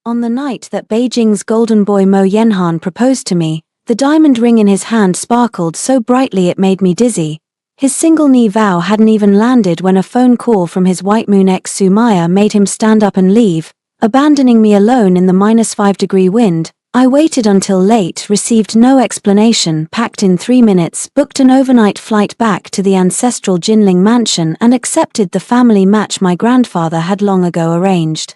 On the night that Beijing's golden boy Mo Yanhan proposed to me, the diamond ring in his hand sparkled so brightly it made me dizzy. His single-knee vow hadn't even landed when a phone call from his white moon ex Sumaya made him stand up and leave, abandoning me alone in the -5-degree wind. I waited until late, received no explanation, packed in 3 minutes, booked an overnight flight back to the ancestral Jinling mansion and accepted the family match my grandfather had long ago arranged.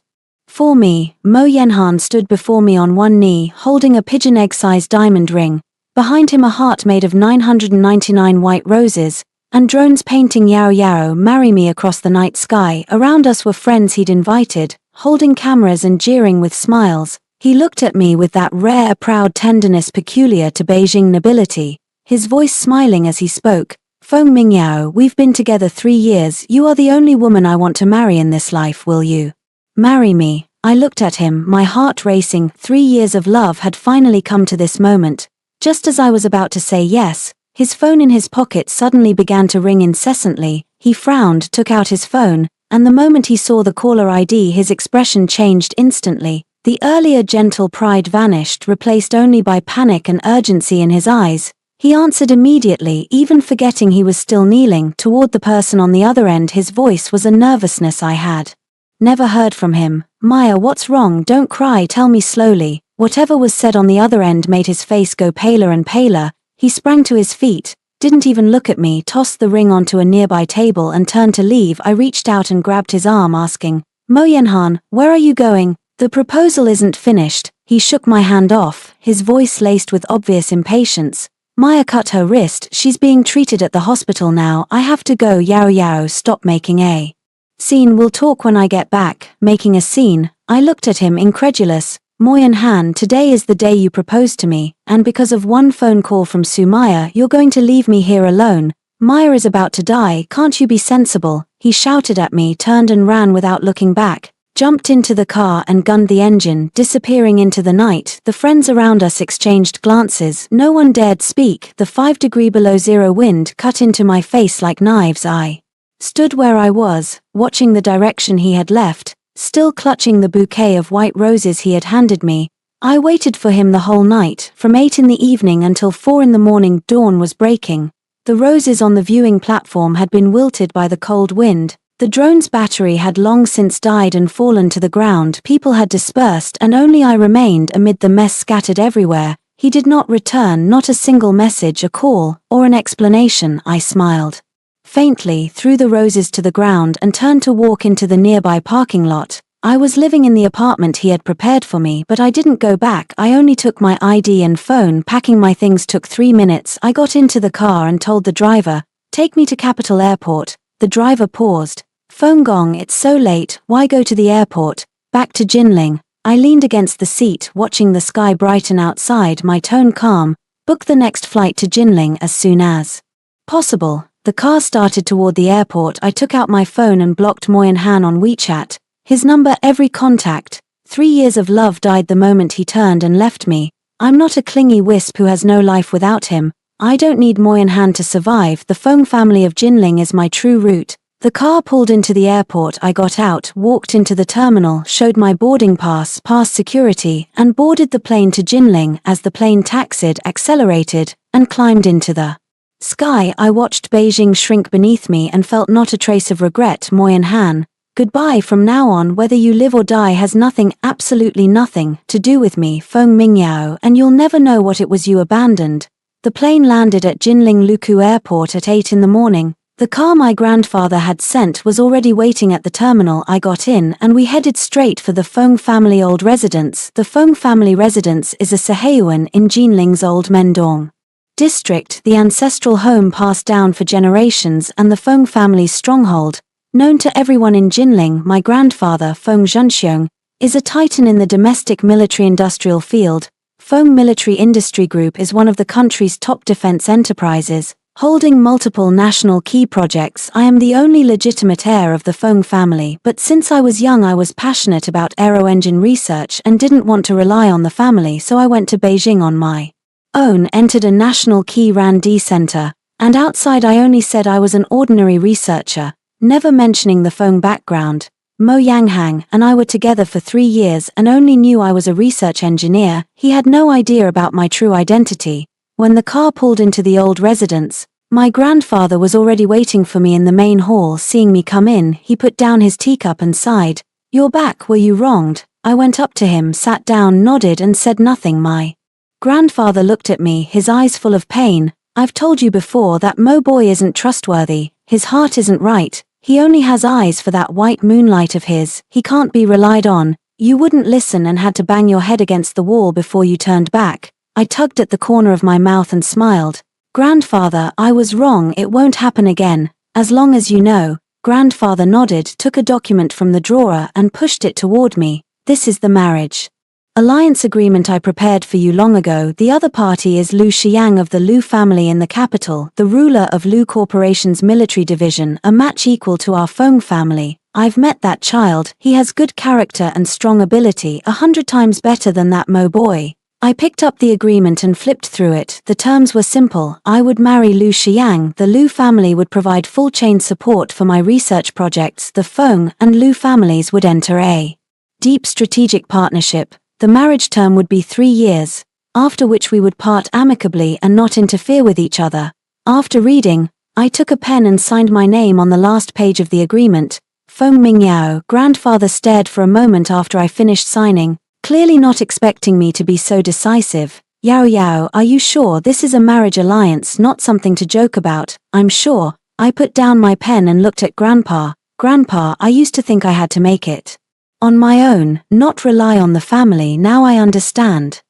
For me, Mo Yanhan stood before me on one knee, holding a pigeon egg-sized diamond ring, behind him a heart made of 999 white roses, and drones painting Yao Yao marry me across the night sky. Around us were friends he'd invited, holding cameras and jeering with smiles. He looked at me with that rare, proud tenderness peculiar to Beijing nobility, his voice smiling as he spoke. Feng Mingyao, we've been together 3 years, you are the only woman I want to marry in this life, will you marry me? I looked at him, my heart racing. 3 years of love had finally come to this moment. Just as I was about to say yes, his phone in his pocket suddenly began to ring incessantly. He frowned, took out his phone, and the moment he saw the caller ID his expression changed instantly. The earlier gentle pride vanished, replaced only by panic and urgency in his eyes. He answered immediately, even forgetting he was still kneeling. Toward the person on the other end, his voice was a nervousness I had never heard from him. Maya, what's wrong? Don't cry, tell me slowly. Whatever was said on the other end made his face go paler and paler. He sprang to his feet, didn't even look at me, tossed the ring onto a nearby table and turned to leave. I reached out and grabbed his arm, asking, Mo Yanhan, where are you going? The proposal isn't finished. He shook my hand off, his voice laced with obvious impatience. Maya cut her wrist, she's being treated at the hospital now, I have to go. Yao Yao, stop making a scene, we'll talk when I get back. Making a scene? I looked at him, incredulous. Mo Yanhan, today is the day you proposed to me, and because of one phone call from Sumaya you're going to leave me here alone. Maya is about to die, can't you be sensible? He shouted at me, turned and ran without looking back, jumped into the car and gunned the engine, disappearing into the night. The friends around us exchanged glances, no one dared speak. The 5-degree below zero wind cut into my face like knives. I stood where I was, watching the direction he had left, still clutching the bouquet of white roses he had handed me. I waited for him the whole night, from 8 in the evening until 4 in the morning. Dawn was breaking. The roses on the viewing platform had been wilted by the cold wind. The drone's battery had long since died and fallen to the ground. People had dispersed and only I remained amid the mess scattered everywhere. He did not return, not a single message, a call, or an explanation. I smiled faintly, threw the roses to the ground and turned to walk into the nearby parking lot. I was living in the apartment he had prepared for me, but I didn't go back. I only took my ID and phone. Packing my things took 3 minutes. I got into the car and told the driver, take me to Capital Airport. The driver paused. Phone gong, it's so late, why go to the airport? Back to Jinling. I leaned against the seat, watching the sky brighten outside, my tone calm. Book the next flight to Jinling as soon as possible. The car started toward the airport. I took out my phone and blocked Mo Yanhan on WeChat. His number, every contact. 3 years of love died the moment he turned and left me. I'm not a clingy wisp who has no life without him. I don't need Mo Yanhan to survive. The Feng family of Jinling is my true root. The car pulled into the airport. I got out, walked into the terminal, showed my boarding pass, passed security, and boarded the plane to Jinling. As the plane taxied, accelerated, and climbed into the sky, I watched Beijing shrink beneath me and felt not a trace of regret. Mo Yanhan, goodbye. From now on, whether you live or die has nothing, absolutely nothing, to do with me, Feng Mingyao, and you'll never know what it was you abandoned. The plane landed at Jinling Luku Airport at 8 in the morning. The car my grandfather had sent was already waiting at the terminal. I got in and we headed straight for the Feng family old residence. The Feng family residence is a Seheyuan in Jinling's old Mendong district, the ancestral home passed down for generations and the Feng family's stronghold. Known to everyone in Jinling, my grandfather, Feng Zhenxiong, is a titan in the domestic military-industrial field. Feng Military Industry Group is one of the country's top defense enterprises, holding multiple national key projects. I am the only legitimate heir of the Feng family, but since I was young I was passionate about aero-engine research and didn't want to rely on the family, so I went to Beijing on my own, entered a national key R&D center, and outside I only said I was an ordinary researcher, never mentioning the Feng background. Mo Yanghang and I were together for 3 years and only knew I was a research engineer. He had no idea about my true identity. When the car pulled into the old residence, my grandfather was already waiting for me in the main hall. Seeing me come in, he put down his teacup and sighed. "You're back, were you wronged?" I went up to him, sat down, nodded and said nothing. My grandfather looked at me, his eyes full of pain. "I've told you before that Mo boy isn't trustworthy, his heart isn't right, he only has eyes for that white moonlight of his, he can't be relied on. You wouldn't listen and had to bang your head against the wall before you turned back." I tugged at the corner of my mouth and smiled. "Grandfather, I was wrong, it won't happen again, as long as you know." Grandfather nodded, took a document from the drawer and pushed it toward me. "This is the marriage alliance agreement I prepared for you long ago. The other party is Lu Xiang of the Lu family in the capital, the ruler of Lu Corporation's military division, a match equal to our Feng family. I've met that child, he has good character and strong ability, 100 times better than that Mo boy." I picked up the agreement and flipped through it. The terms were simple. I would marry Lu Xiang, the Lu family would provide full chain support for my research projects, the Feng and Lu families would enter a deep strategic partnership. The marriage term would be 3 years, after which we would part amicably and not interfere with each other. After reading, I took a pen and signed my name on the last page of the agreement. Feng Mingyao. Grandfather stared for a moment after I finished signing, clearly not expecting me to be so decisive. "Yao Yao, are you sure this is a marriage alliance, not something to joke about?" "I'm sure." I put down my pen and looked at Grandpa. "Grandpa, I used to think I had to make it on my own, not rely on the family. Now I understand.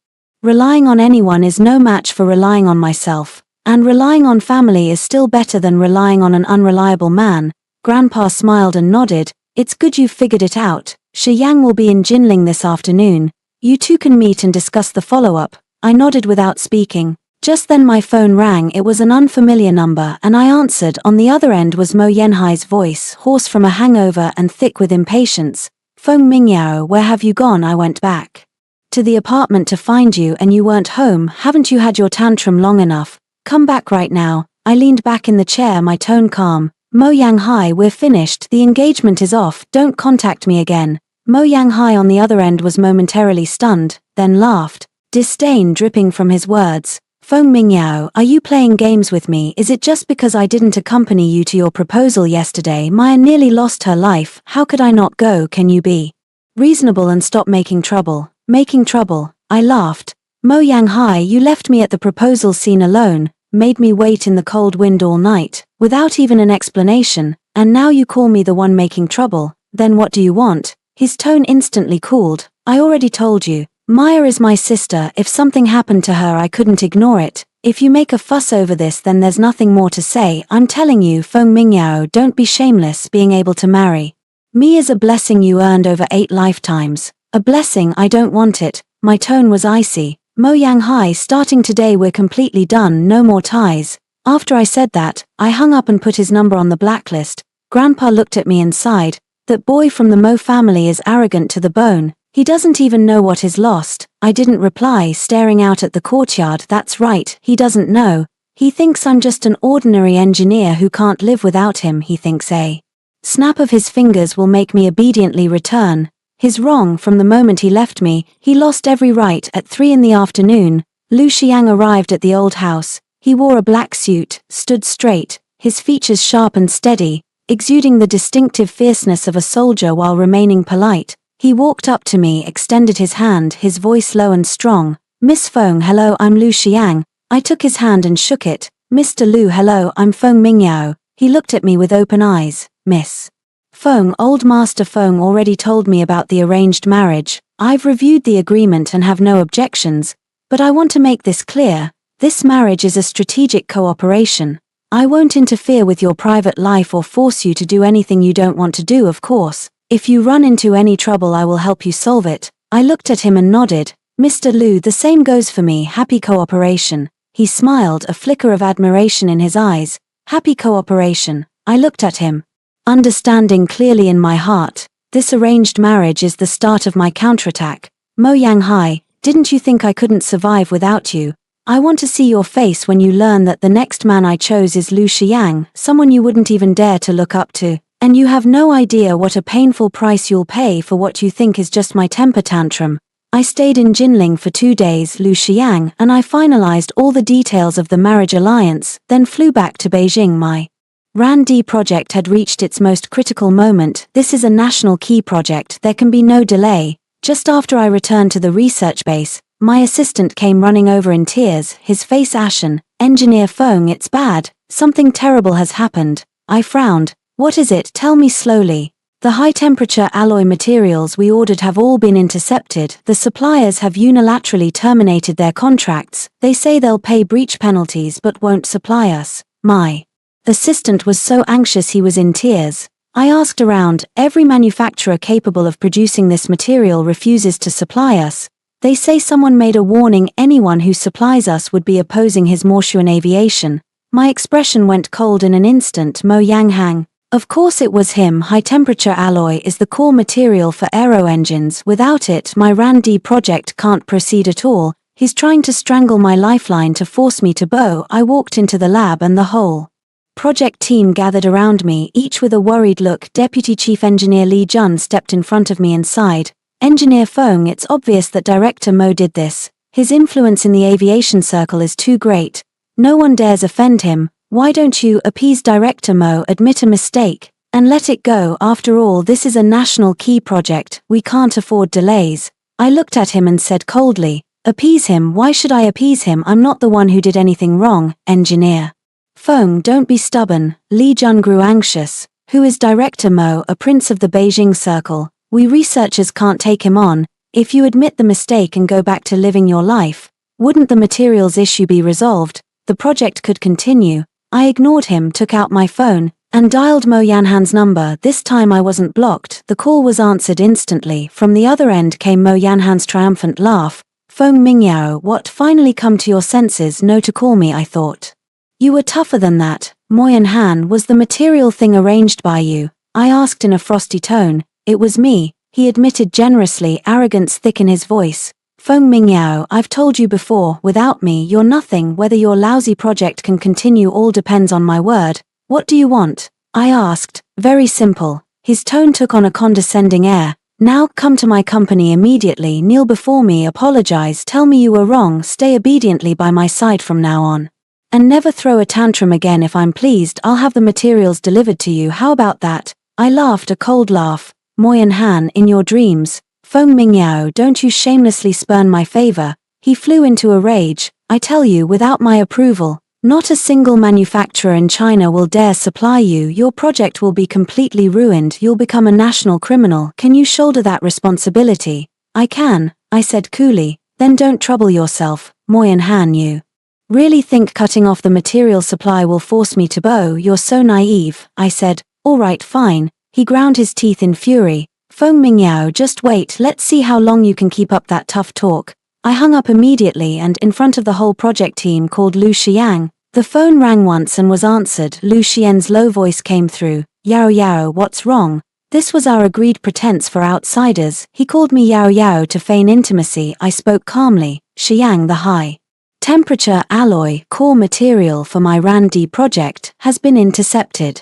Relying on anyone is no match for relying on myself, and relying on family is still better than relying on an unreliable man." Grandpa smiled and nodded. "It's good you've figured it out. Shi Yang will be in Jinling this afternoon. You two can meet and discuss the follow-up." I nodded without speaking. Just then my phone rang. It was an unfamiliar number and I answered. On the other end was Mo Yanhai's voice, hoarse from a hangover and thick with impatience. "Feng Mingyao, where have you gone?" I went back to the apartment to find you and you weren't home. "Haven't you had your tantrum long enough? Come back right now." I leaned back in the chair, my tone calm. "Mo Yanghai, we're finished, the engagement is off, don't contact me again." Mo Yanghai on the other end was momentarily stunned, then laughed, disdain dripping from his words. "Feng Mingyao, are you playing games with me? Is it just because I didn't accompany you to your proposal yesterday? Maya nearly lost her life, how could I not go? Can you be reasonable and stop making trouble?" "Making trouble?" I laughed. "Mo Yanghai, you left me at the proposal scene alone, made me wait in the cold wind all night, without even an explanation, and now you call me the one making trouble. Then what do you want?" His tone instantly cooled. "I already told you. Maya is my sister. If something happened to her I couldn't ignore it. If you make a fuss over this then there's nothing more to say. I'm telling you, Feng Mingyao, don't be shameless. Being able to marry me is a blessing you earned over 8 lifetimes. A blessing, I don't want it." My tone was icy. "Mo Yanghai, starting today we're completely done, no more ties." After I said that, I hung up and put his number on the blacklist. Grandpa looked at me and sighed. "That boy from the Mo family is arrogant to the bone. He doesn't even know what is lost." I didn't reply, staring out at the courtyard. "That's right, he doesn't know. He thinks I'm just an ordinary engineer who can't live without him. He thinks a snap of his fingers will make me obediently return. He's wrong. From the moment he left me, he lost every right." At 3 in the afternoon, Lu Xiang arrived at the old house. He wore a black suit, stood straight, his features sharp and steady, exuding the distinctive fierceness of a soldier while remaining polite. He walked up to me, extended his hand, his voice low and strong. "Miss Feng, hello, I'm Lu Xiang." I took his hand and shook it. "Mr. Lu, hello, I'm Feng Mingyao." He looked at me with open eyes. "Miss Feng, old Master Feng already told me about the arranged marriage. I've reviewed the agreement and have no objections, but I want to make this clear. This marriage is a strategic cooperation. I won't interfere with your private life or force you to do anything you don't want to do, of course. If you run into any trouble I will help you solve it." I looked at him and nodded. "Mr. Lu, the same goes for me. Happy cooperation." He smiled, a flicker of admiration in his eyes. "Happy cooperation." I looked at him, understanding clearly in my heart. This arranged marriage is the start of my counterattack. "Mo Yanghai, didn't you think I couldn't survive without you? I want to see your face when you learn that the next man I chose is Lu Xiang, someone you wouldn't even dare to look up to." And you have no idea what a painful price you'll pay for what you think is just my temper tantrum. I stayed in Jinling for 2 days, Lu Xiang, and I finalized all the details of the marriage alliance, then flew back to Beijing. My RAND project had reached its most critical moment. This is a national key project, there can be no delay. Just after I returned to the research base, my assistant came running over in tears, his face ashen. Engineer Feng, it's bad, something terrible has happened. I frowned. What is it? Tell me slowly. The high-temperature alloy materials we ordered have all been intercepted. The suppliers have unilaterally terminated their contracts. They say they'll pay breach penalties but won't supply us. My assistant was so anxious he was in tears. I asked around. Every manufacturer capable of producing this material refuses to supply us. They say someone made a warning anyone who supplies us would be opposing his Morshuan aviation. My expression went cold in an instant. Mo Yanghang. Of course it was him. High-temperature alloy is the core material for aero engines. Without it, my RAND project can't proceed at all. He's trying to strangle my lifeline to force me to bow. I walked into the lab and the whole project team gathered around me, each with a worried look. Deputy Chief Engineer Li Jun stepped in front of me and sighed. Engineer Feng, it's obvious that Director Mo did this. His influence in the aviation circle is too great. No one dares offend him. Why don't you appease Director Mo, admit a mistake, and let it go? After all, this is a national key project, we can't afford delays. I looked at him and said coldly, appease him? Why should I appease him? I'm not the one who did anything wrong, Engineer Feng, don't be stubborn. Li Jun grew anxious. Who is Director Mo? A prince of the Beijing circle. We researchers can't take him on. If you admit the mistake and go back to living your life, wouldn't the materials issue be resolved? The project could continue. I ignored him, took out my phone, and dialed Mo Yanhan's number. This time I wasn't blocked. The call was answered instantly. From the other end came Mo Yanhan's triumphant laugh. Feng Mingyao, what, finally come to your senses? No to call me, I thought. You were tougher than that. Mo Yanhan, was the material thing arranged by you? I asked in a frosty tone. It was me, he admitted generously, arrogance thick in his voice. Feng Mingyao, I've told you before, without me you're nothing. Whether your lousy project can continue all depends on my word. What do you want? I asked. Very simple. His tone took on a condescending air. Now, come to my company immediately, kneel before me, apologize, tell me you were wrong, stay obediently by my side from now on. And never throw a tantrum again. If I'm pleased, I'll have the materials delivered to you. How about that? I laughed a cold laugh. Mo Yanhan, in your dreams. Feng Mingyao, don't you shamelessly spurn my favor. He flew into a rage. I tell you, without my approval, not a single manufacturer in China will dare supply you. Your project will be completely ruined. You'll become a national criminal. Can you shoulder that responsibility? I can, I said coolly. Then don't trouble yourself, Mo Yanhan. You really think cutting off the material supply will force me to bow? You're so naive, I said. All right, fine. He ground his teeth in fury. Feng Mingyao, just wait, let's see how long you can keep up that tough talk. I hung up immediately and, in front of the whole project team, called Lu Xiang. The phone rang once and was answered. Lu Xian's low voice came through. Yao Yao, what's wrong? This was our agreed pretense for outsiders. He called me Yao Yao to feign intimacy. I spoke calmly. Xiang, the high-temperature alloy core material for my RAND project has been intercepted.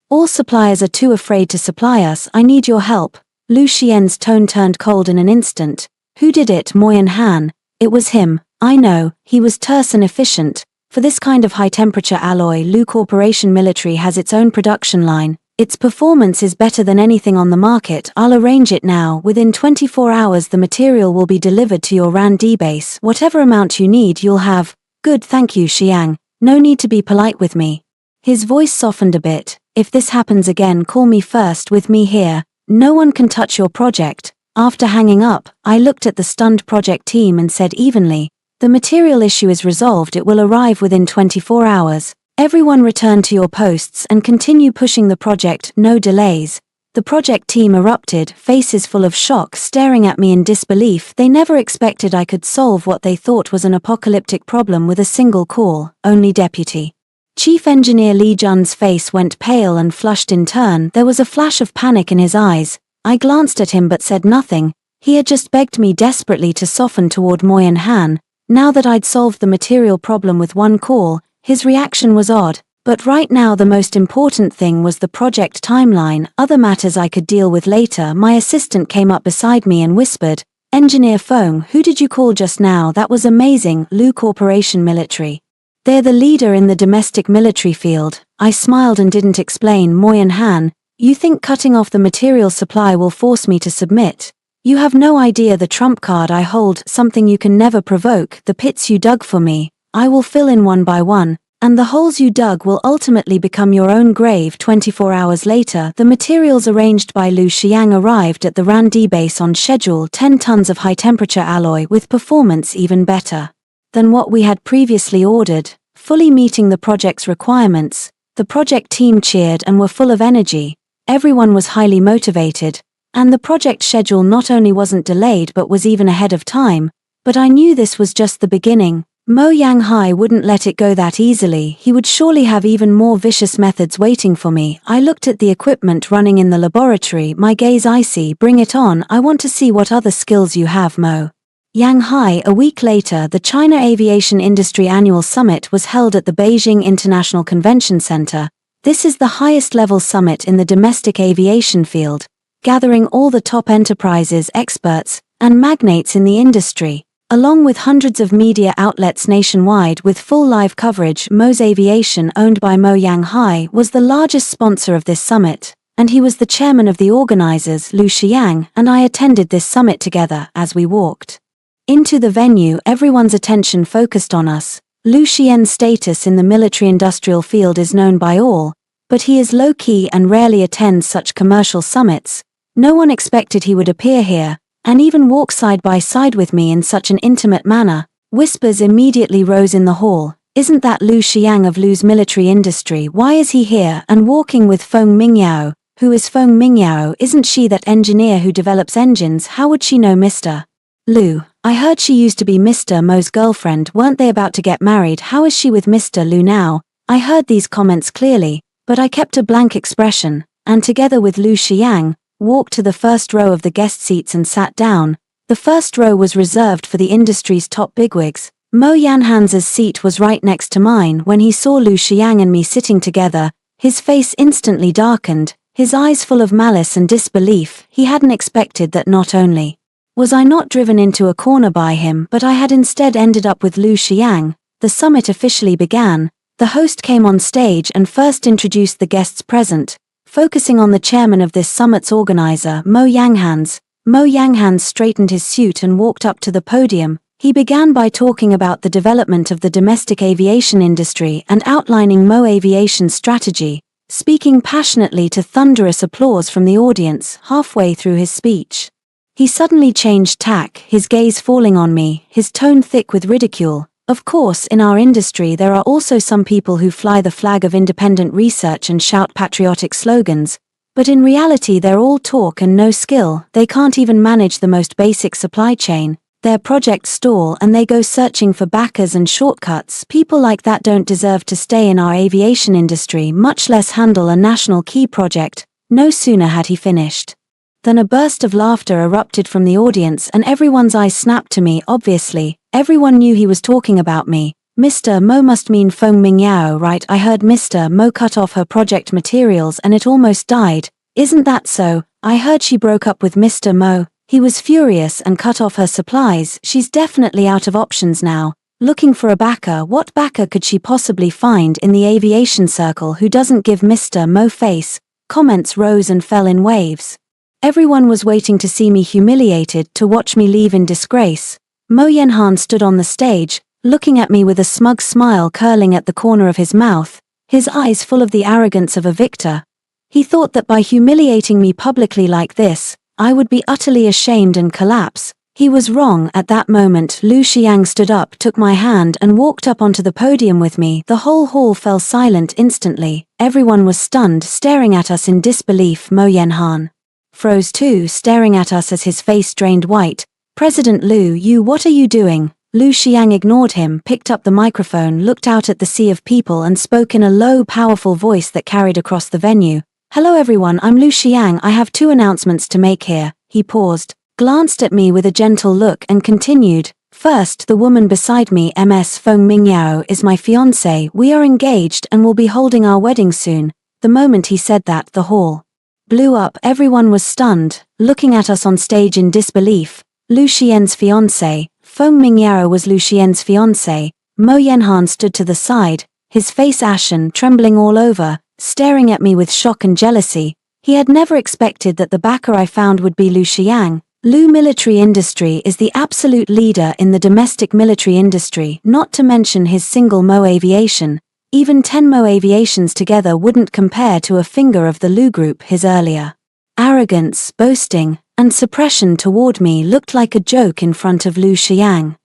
All suppliers are too afraid to supply us. I need your help. Lu Xian's tone turned cold in an instant. Who did it? Mo Yanhan. It was him. I know, he was terse and efficient. For this kind of high-temperature alloy, Lu Corporation Military has its own production line. Its performance is better than anything on the market. I'll arrange it now. Within 24 hours the material will be delivered to your RAND base. Whatever amount you need you'll have. Good, thank you, Xiang. No need to be polite with me. His voice softened a bit. If this happens again, call me first. With me here, no one can touch your project. After hanging up, I looked at the stunned project team and said evenly, the material issue is resolved. It will arrive within 24 hours. Everyone return to your posts and continue pushing the project, no delays. The project team erupted, faces full of shock, staring at me in disbelief. They never expected I could solve what they thought was an apocalyptic problem with a single call. Only Deputy Chief Engineer Li Jun's face went pale and flushed in turn. There was a flash of panic in his eyes. I glanced at him but said nothing. He had just begged me desperately to soften toward Mo Yanhan. Now that I'd solved the material problem with one call, his reaction was odd. But right now the most important thing was the project timeline. Other matters I could deal with later. My assistant came up beside me and whispered, "Engineer Feng, who did you call just now? That was amazing." Lu Corporation Military. They're the leader in the domestic military field. I smiled and didn't explain. Moyen Han, you think cutting off the material supply will force me to submit? You have no idea the trump card I hold, something you can never provoke. The pits you dug for me, I will fill in one by one, and the holes you dug will ultimately become your own grave. 24 hours later, the materials arranged by Lu Xiang arrived at the Randi base on schedule. 10 tons of high-temperature alloy with performance even better than what we had previously ordered, fully meeting the project's requirements. The project team cheered and were full of energy. Everyone was highly motivated, and the project schedule not only wasn't delayed but was even ahead of time. But I knew this was just the beginning. Mo Yanghai wouldn't let it go that easily. He would surely have even more vicious methods waiting for me. I looked at the equipment running in the laboratory, my gaze icy. "Bring it on, I want to see what other skills you have, Mo Yanghai." A week later, the China Aviation Industry Annual Summit was held at the Beijing International Convention Center. This is the highest-level summit in the domestic aviation field, gathering all the top enterprises, experts, and magnates in the industry, along with hundreds of media outlets nationwide with full live coverage. Mo's Aviation, owned by Mo Yanghai, was the largest sponsor of this summit, and he was the chairman of the organizers. Lu Xiang and I attended this summit together. As we walked into the venue, everyone's attention focused on us. Lu Xian's status in the military-industrial field is known by all, but he is low-key and rarely attends such commercial summits. No one expected he would appear here, and even walk side by side with me in such an intimate manner. Whispers immediately rose in the hall. "Isn't that Lu Xiang of Lu's military industry? Why is he here and walking with Feng Mingyao? Who is Feng Mingyao? Isn't she that engineer who develops engines? How would she know Mr. Lu? I heard she used to be Mr. Mo's girlfriend. Weren't they about to get married? How is she with Mr. Lu now?" I heard these comments clearly, but I kept a blank expression, and together with Lu Xiang, walked to the first row of the guest seats and sat down. The first row was reserved for the industry's top bigwigs. Mo Yanhan's seat was right next to mine. When he saw Lu Xiang and me sitting together, his face instantly darkened, his eyes full of malice and disbelief. He hadn't expected that. Not only was I not driven into a corner by him, but I had instead ended up with Lu Xiang. The summit officially began. The host came on stage and first introduced the guests present, focusing on the chairman of this summit's organizer, Mo Yanghans. Mo Yanghans straightened his suit and walked up to the podium. He began by talking about the development of the domestic aviation industry and outlining Mo Aviation's strategy, speaking passionately to thunderous applause from the audience. Halfway through his speech, he suddenly changed tack, his gaze falling on me, his tone thick with ridicule. "Of course, in our industry there are also some people who fly the flag of independent research and shout patriotic slogans, but in reality they're all talk and no skill. They can't even manage the most basic supply chain. Their projects stall and they go searching for backers and shortcuts. People like that don't deserve to stay in our aviation industry, much less handle a national key project." No sooner had he finished than a burst of laughter erupted from the audience and everyone's eyes snapped to me. Obviously, everyone knew he was talking about me. "Mr. Mo must mean Feng Mingyao, right? I heard Mr. Mo cut off her project materials and it almost died. Isn't that so? I heard she broke up with Mr. Mo. He was furious and cut off her supplies. She's definitely out of options now. Looking for a backer. What backer could she possibly find in the aviation circle who doesn't give Mr. Mo face?" Comments rose and fell in waves. Everyone was waiting to see me humiliated, to watch me leave in disgrace. Mo Yanhan stood on the stage, looking at me with a smug smile curling at the corner of his mouth, his eyes full of the arrogance of a victor. He thought that by humiliating me publicly like this, I would be utterly ashamed and collapse. He was wrong. At that moment, Lu Xiang stood up, took my hand and walked up onto the podium with me. The whole hall fell silent instantly. Everyone was stunned, staring at us in disbelief. Mo Yanhan froze too, staring at us as his face drained white. "President Lu, what are you doing?" Lu Xiang ignored him, picked up the microphone, looked out at the sea of people and spoke in a low, powerful voice that carried across the venue. "Hello everyone, I'm Lu Xiang. I have 2 announcements to make here." He paused, glanced at me with a gentle look and continued, First, the woman beside me, Ms. Feng Mingyao, is my fiancé. We are engaged and will be holding our wedding soon. The moment he said that, the hall blew up. Everyone was stunned, looking at us on stage in disbelief. Lu Xian's fiancé. Feng Mingyao was Lu Xian's fiancé. Mo Yanhan stood to the side, his face ashen, trembling all over, staring at me with shock and jealousy. He had never expected that the backer I found would be Lu Xiang. Lu Military Industry is the absolute leader in the domestic military industry, not to mention his single Mo Aviation. Even 10 Mo Aviations together wouldn't compare to a finger of the Lu Group. His earlier arrogance, boasting, and suppression toward me looked like a joke in front of Lu Xiang.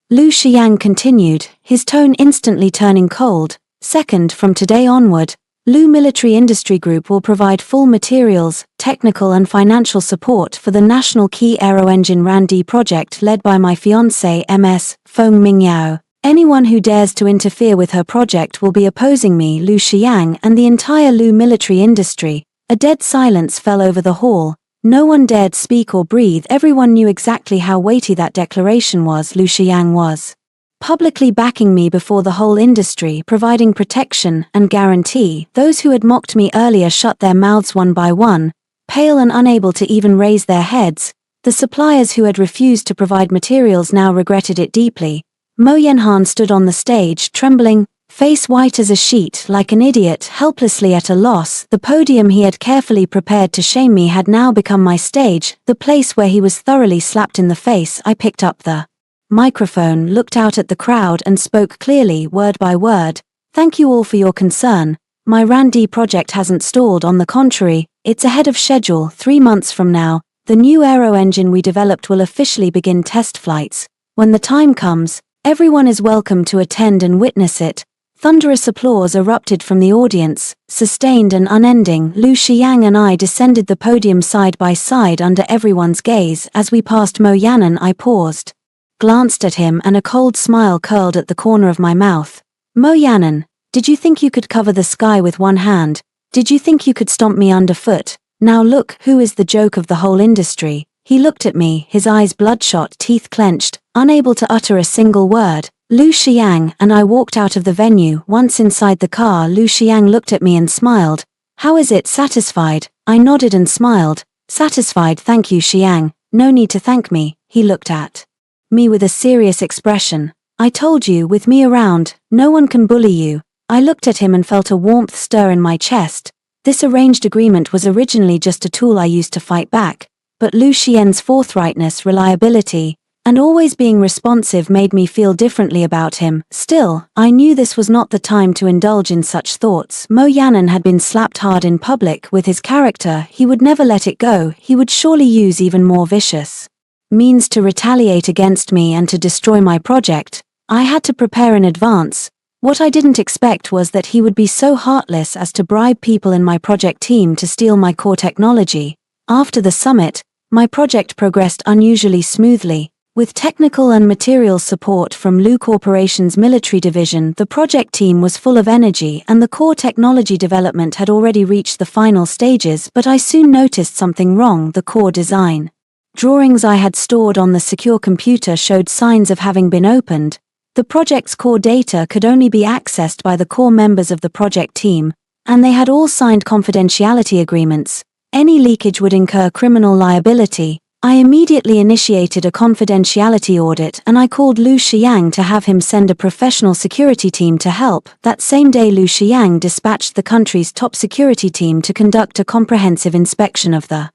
Lu Xiang continued, his tone instantly turning cold. Second, from today onward, Lu Military Industry Group will provide full materials, technical and financial support for the National Key Aero Engine Ran-D project led by my fiancée Ms. Feng Mingyao. Anyone who dares to interfere with her project will be opposing me, Lu Xiang, and the entire Lu Military Industry. A dead silence fell over the hall. No one dared speak or breathe. Everyone knew exactly how weighty that declaration was. Lu Xiang was publicly backing me before the whole industry, providing protection and guarantee. Those who had mocked me earlier shut their mouths one by one, pale and unable to even raise their heads. The suppliers who had refused to provide materials now regretted it deeply. Mo Yanhan stood on the stage, trembling, face white as a sheet, like an idiot, helplessly at a loss. The podium he had carefully prepared to shame me had now become my stage, the place where he was thoroughly slapped in the face. I picked up the microphone, looked out at the crowd and spoke clearly, word by word. Thank you all for your concern. My Ran-D project hasn't stalled. On the contrary, it's ahead of schedule. 3 months from now, the new aero engine we developed will officially begin test flights. When the time comes, everyone is welcome to attend and witness it. Thunderous applause erupted from the audience, sustained and unending. Lu Xiang and I descended the podium side by side under everyone's gaze. As we passed Mo Yanhan, I paused, glanced at him, and a cold smile curled at the corner of my mouth. Mo Yanhan, did you think you could cover the sky with one hand? Did you think you could stomp me underfoot? Now look, who is the joke of the whole industry? He looked at me, his eyes bloodshot, teeth clenched, unable to utter a single word. Lu Xiang and I walked out of the venue. Once inside the car, Lu Xiang looked at me and smiled. How is it? Satisfied? I nodded and smiled. Satisfied, thank you, Xiang. No need to thank me. He looked at me with a serious expression. I told you, with me around, no one can bully you. I looked at him and felt a warmth stir in my chest. This arranged agreement was originally just a tool I used to fight back, but Lu Xian's forthrightness, reliability, and always being responsive made me feel differently about him. Still, I knew this was not the time to indulge in such thoughts. Mo Yanhan had been slapped hard in public. With his character, he would never let it go. He would surely use even more vicious means to retaliate against me and to destroy my project. I had to prepare in advance. What I didn't expect was that he would be so heartless as to bribe people in my project team to steal my core technology. After the summit, my project progressed unusually smoothly. With technical and material support from Lu Corporation's military division, the project team was full of energy and the core technology development had already reached the final stages. But I soon noticed something wrong. The core design drawings I had stored on the secure computer showed signs of having been opened. The project's core data could only be accessed by the core members of the project team, and they had all signed confidentiality agreements. Any leakage would incur criminal liability. I immediately initiated a confidentiality audit and I called Lu Xiang to have him send a professional security team to help. That same day, Lu Xiang dispatched the country's top security team to conduct a comprehensive inspection of the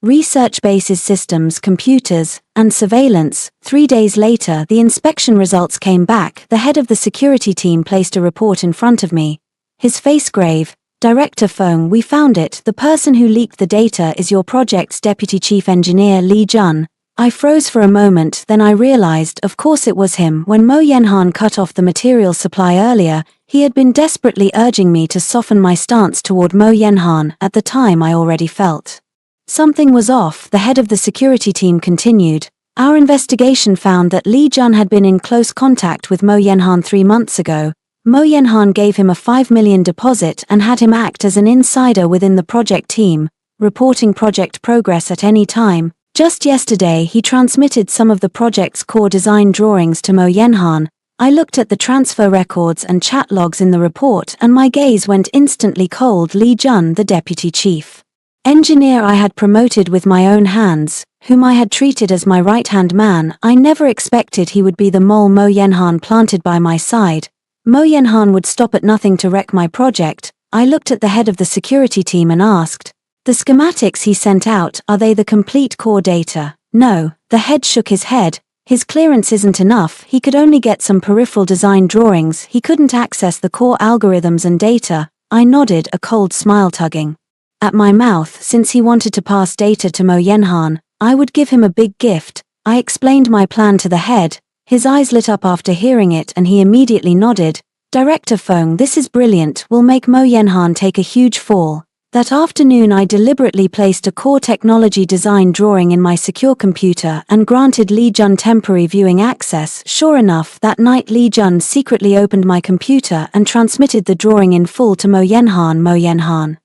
research base's systems, computers, and surveillance. 3 days later, the inspection results came back. The head of the security team placed a report in front of me. His face grave. Director Feng, we found it. The person who leaked the data is your project's deputy chief engineer, Li Jun. I froze for a moment, then I realized, of course it was him. When Mo Yanhan cut off the material supply earlier, he had been desperately urging me to soften my stance toward Mo Yanhan. At the time, I already felt something was off. The head of the security team continued. Our investigation found that Li Jun had been in close contact with Mo Yanhan 3 months ago. Mo Yanhan gave him a 5 million deposit and had him act as an insider within the project team, reporting project progress at any time. Just yesterday he transmitted some of the project's core design drawings to Mo Yenhan. I looked at the transfer records and chat logs in the report and my gaze went instantly cold. Li Jun, the deputy chief engineer I had promoted with my own hands, whom I had treated as my right-hand man, I never expected he would be the mole Mo Yenhan planted by my side. Mo Yenhan would stop at nothing to wreck my project. I looked at the head of the security team and asked, "The schematics he sent out, are they the complete core data?" "No," the head shook his head. "His clearance isn't enough, he could only get some peripheral design drawings, he couldn't access the core algorithms and data." I nodded, a cold smile tugging at my mouth. Since he wanted to pass data to Mo Yenhan, I would give him a big gift. I explained my plan to the head. His eyes lit up after hearing it and he immediately nodded. "Director Feng, this is brilliant, will make Mo Yenhan take a huge fall." That afternoon I deliberately placed a core technology design drawing in my secure computer and granted Li Jun temporary viewing access. Sure enough, that night Li Jun secretly opened my computer and transmitted the drawing in full to Mo Yenhan. Mo Yenhan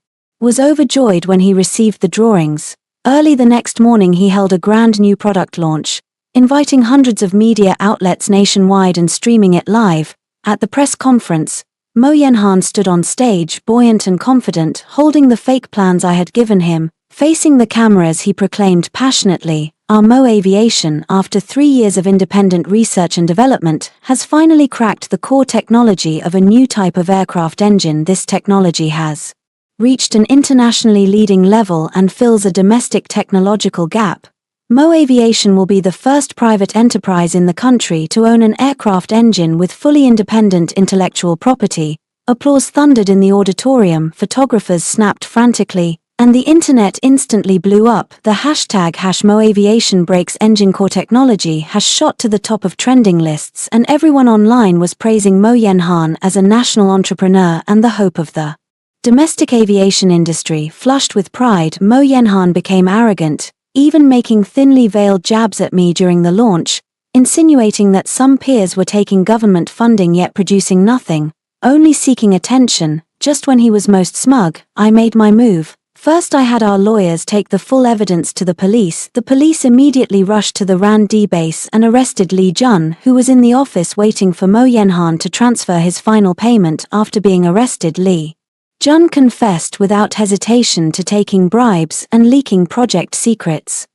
was overjoyed when he received the drawings. Early the next morning he held a grand new product launch, inviting hundreds of media outlets nationwide and streaming it live. At the press conference, Mo Yenhan stood on stage, buoyant and confident, holding the fake plans I had given him. Facing the cameras he proclaimed passionately, "Our Mo Aviation, after 3 years of independent research and development, has finally cracked the core technology of a new type of aircraft engine. This technology has reached an internationally leading level and fills a domestic technological gap. Mo Aviation will be the first private enterprise in the country to own an aircraft engine with fully independent intellectual property." Applause thundered in the auditorium, photographers snapped frantically, and the internet instantly blew up. The hashtag #MoAviation breaks engine core technology has shot to the top of trending lists and everyone online was praising Mo Yenhan as a national entrepreneur and the hope of the domestic aviation industry. Flushed with pride, Mo Yenhan became arrogant, even making thinly veiled jabs at me during the launch, insinuating that some peers were taking government funding yet producing nothing, only seeking attention. Just when he was most smug, I made my move. First I had our lawyers take the full evidence to the police. The police immediately rushed to the RAND base and arrested Li Jun, who was in the office waiting for Mo Yenhan to transfer his final payment. After being arrested, Li Jun confessed without hesitation to taking bribes and leaking project secrets.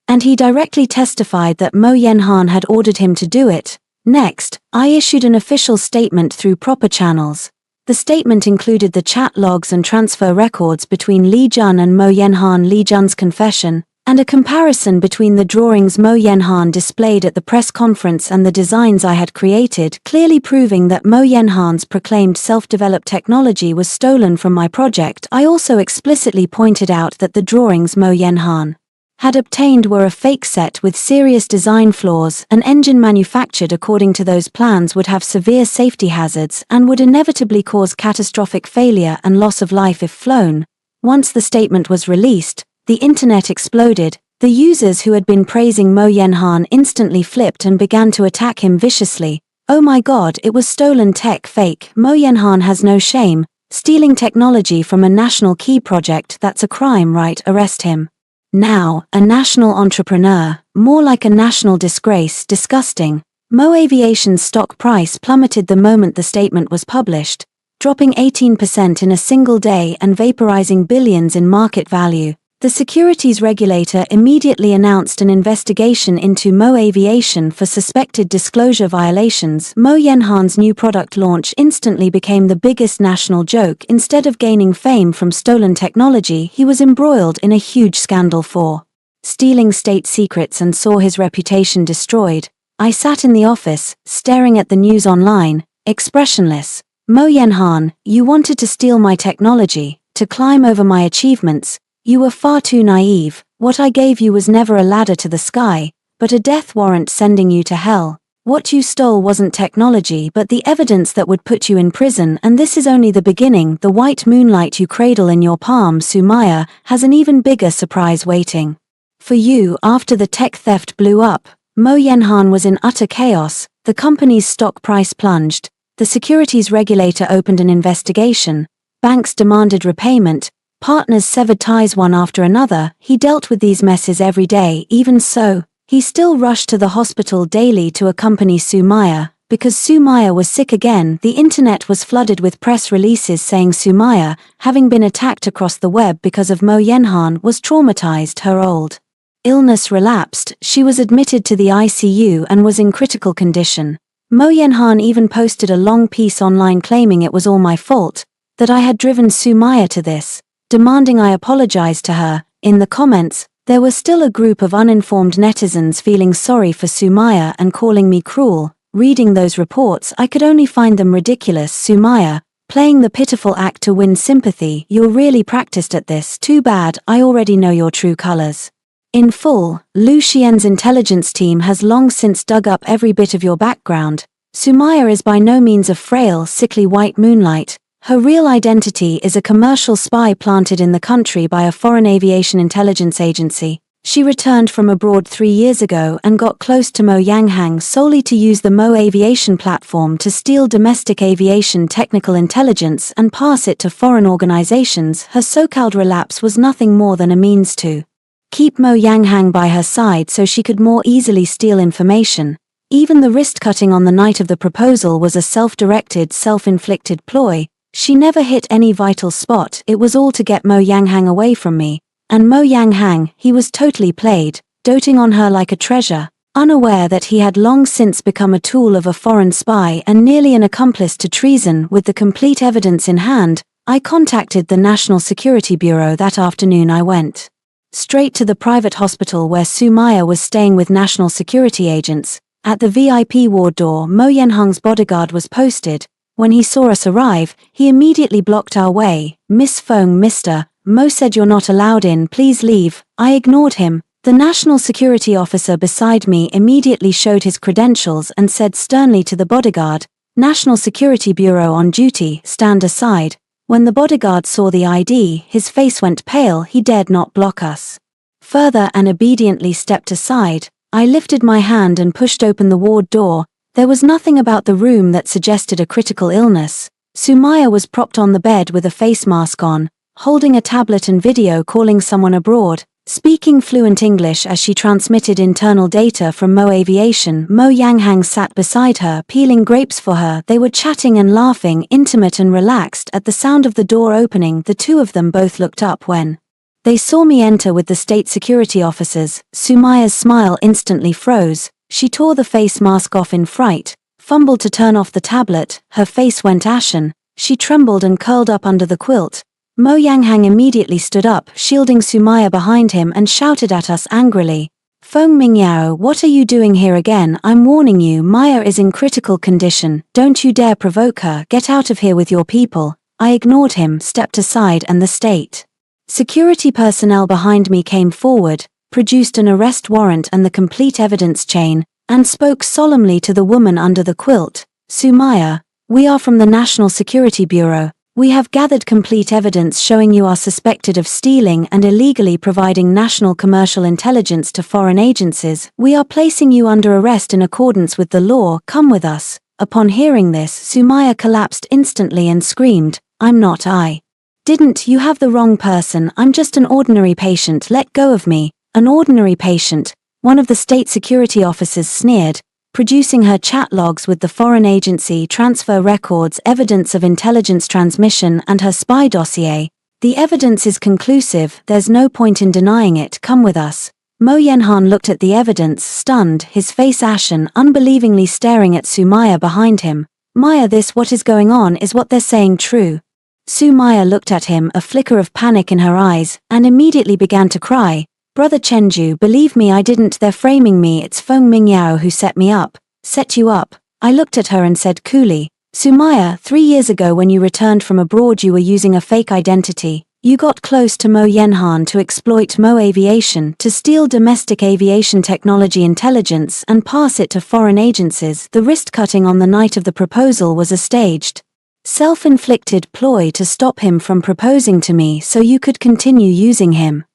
And he directly testified that Mo Yenhan had ordered him to do it. Next, I issued an official statement through proper channels. The statement included the chat logs and transfer records between Li Jun and Mo Yenhan, Li Jun's confession, and a comparison between the drawings Mo Yenhan displayed at the press conference and the designs I had created, clearly proving that Mo Yenhan's proclaimed self-developed technology was stolen from my project. I also explicitly pointed out that the drawings Mo Yenhan had obtained were a fake set with serious design flaws. An engine manufactured according to those plans would have severe safety hazards and would inevitably cause catastrophic failure and loss of life if flown. Once the statement was released, the internet exploded. The users who had been praising Mo Yenhan instantly flipped and began to attack him viciously. "Oh my god, it was stolen tech, fake. Mo Yenhan has no shame. Stealing technology from a national key project, that's a crime, right? Arrest him now." A national entrepreneur, more like a national disgrace. Disgusting. Mo Aviation's stock price plummeted the moment the statement was published, dropping 18% in a single day and vaporizing billions in market value. The securities regulator immediately announced an investigation into Mo Aviation for suspected disclosure violations. Mo Yenhan's new product launch instantly became the biggest national joke. Instead of gaining fame from stolen technology, he was embroiled in a huge scandal for stealing state secrets and saw his reputation destroyed. I sat in the office, staring at the news online, expressionless. "Mo Yenhan, you wanted to steal my technology, to climb over my achievements. You were far too naive. What I gave you was never a ladder to the sky, but a death warrant sending you to hell. What you stole wasn't technology but the evidence that would put you in prison, and this is only the beginning. The white moonlight you cradle in your palm, Sumaya, has an even bigger surprise waiting for you." After the tech theft blew up, Mo Yenhan was in utter chaos. The company's stock price plunged. The securities regulator opened an investigation. Banks demanded repayment. partners severed ties one after another. He dealt with these messes every day. Even so, he still rushed to the hospital daily to accompany Sumaya. Because Sumaya was sick again, the internet was flooded with press releases saying Sumaya, having been attacked across the web because of Mo Yenhan, was traumatized. Her old illness relapsed, she was admitted to the ICU and was in critical condition. Mo Yenhan even posted a long piece online claiming it was all my fault, that I had driven Sumaya to this, demanding I apologize to her. In the comments, there was still a group of uninformed netizens feeling sorry for Sumaya and calling me cruel. Reading those reports, I could only find them ridiculous. Sumaya, playing the pitiful act to win sympathy. You're really practiced at this. Too bad, I already know your true colors. In full, Lu Xian's intelligence team has long since dug up every bit of your background. Sumaya is by no means a frail, sickly white moonlight. Her real identity is a commercial spy planted in the country by a foreign aviation intelligence agency. She returned from abroad 3 years ago and got close to Mo Yanghang solely to use the Mo aviation platform to steal domestic aviation technical intelligence and pass it to foreign organizations. Her so-called relapse was nothing more than a means to keep Mo Yanghang by her side so she could more easily steal information. Even the wrist-cutting on the night of the proposal was a self-directed, self-inflicted ploy. She never hit any vital spot. It was all to get Mo Yanghang away from me. And Mo Yanghang, he was totally played, doting on her like a treasure, unaware that he had long since become a tool of a foreign spy and nearly an accomplice to treason. With the complete evidence in hand, I contacted the National Security Bureau. That afternoon I went straight to the private hospital where Sumaya was staying with national security agents. At the VIP ward door, Mo Yenhang's bodyguard was posted. When he saw us arrive, he immediately blocked our way. Miss Feng, Mr. Mo said you're not allowed in, please leave. I ignored him. The national security officer beside me immediately showed his credentials and said sternly to the bodyguard, National Security Bureau on duty, stand aside. When the bodyguard saw the ID, his face went pale. He dared not block us further and obediently stepped aside. I lifted my hand and pushed open the ward door. There was nothing about the room that suggested a critical illness. Sumaya was propped on the bed with a face mask on, holding a tablet and video calling someone abroad, speaking fluent English as she transmitted internal data from Mo Aviation. Mo Yanghang sat beside her, peeling grapes for her. They were chatting and laughing, intimate and relaxed. At the sound of the door opening, the two of them both looked up when they saw me enter with the state security officers. Sumaya's smile instantly froze. She tore the face mask off in fright, fumbled to turn off the tablet. Her face went ashen. She trembled and curled up under the quilt. Mo Yanghang immediately stood up, shielding Sumaya behind him, and shouted at us angrily. Feng Mingyao, what are you doing here again? I'm warning you, Maya is in critical condition. Don't you dare provoke her. Get out of here with your people. I ignored him, stepped aside, and the state security personnel behind me came forward, produced an arrest warrant and the complete evidence chain, and spoke solemnly to the woman under the quilt. Sumaya, we are from the National Security Bureau. We have gathered complete evidence showing you are suspected of stealing and illegally providing national commercial intelligence to foreign agencies. We are placing you under arrest in accordance with the law. Come with us. Upon hearing this, Sumaya collapsed instantly and screamed, I'm not I. Didn't you have the wrong person? I'm just an ordinary patient. Let go of me. An ordinary patient, one of the state security officers sneered, producing her chat logs with the foreign agency transfer records, evidence of intelligence transmission, and her spy dossier. The evidence is conclusive, there's no point in denying it. Come with us. Mo Yanhan looked at the evidence, stunned, his face ashen, unbelievingly staring at Sumaya behind him. Maya, what is going on? Is what they're saying true? Sumaya looked at him, a flicker of panic in her eyes, and immediately began to cry. Brother Chenju, believe me, I didn't. They're framing me. It's Feng Mingyao who set me up. Set you up? I looked at her and said coolly, Sumaya, 3 years ago when you returned from abroad you were using a fake identity. You got close to Mo Yanhan to exploit Mo Aviation, to steal domestic aviation technology intelligence and pass it to foreign agencies. The wrist-cutting on the night of the proposal was a staged, self-inflicted ploy to stop him from proposing to me so you could continue using him.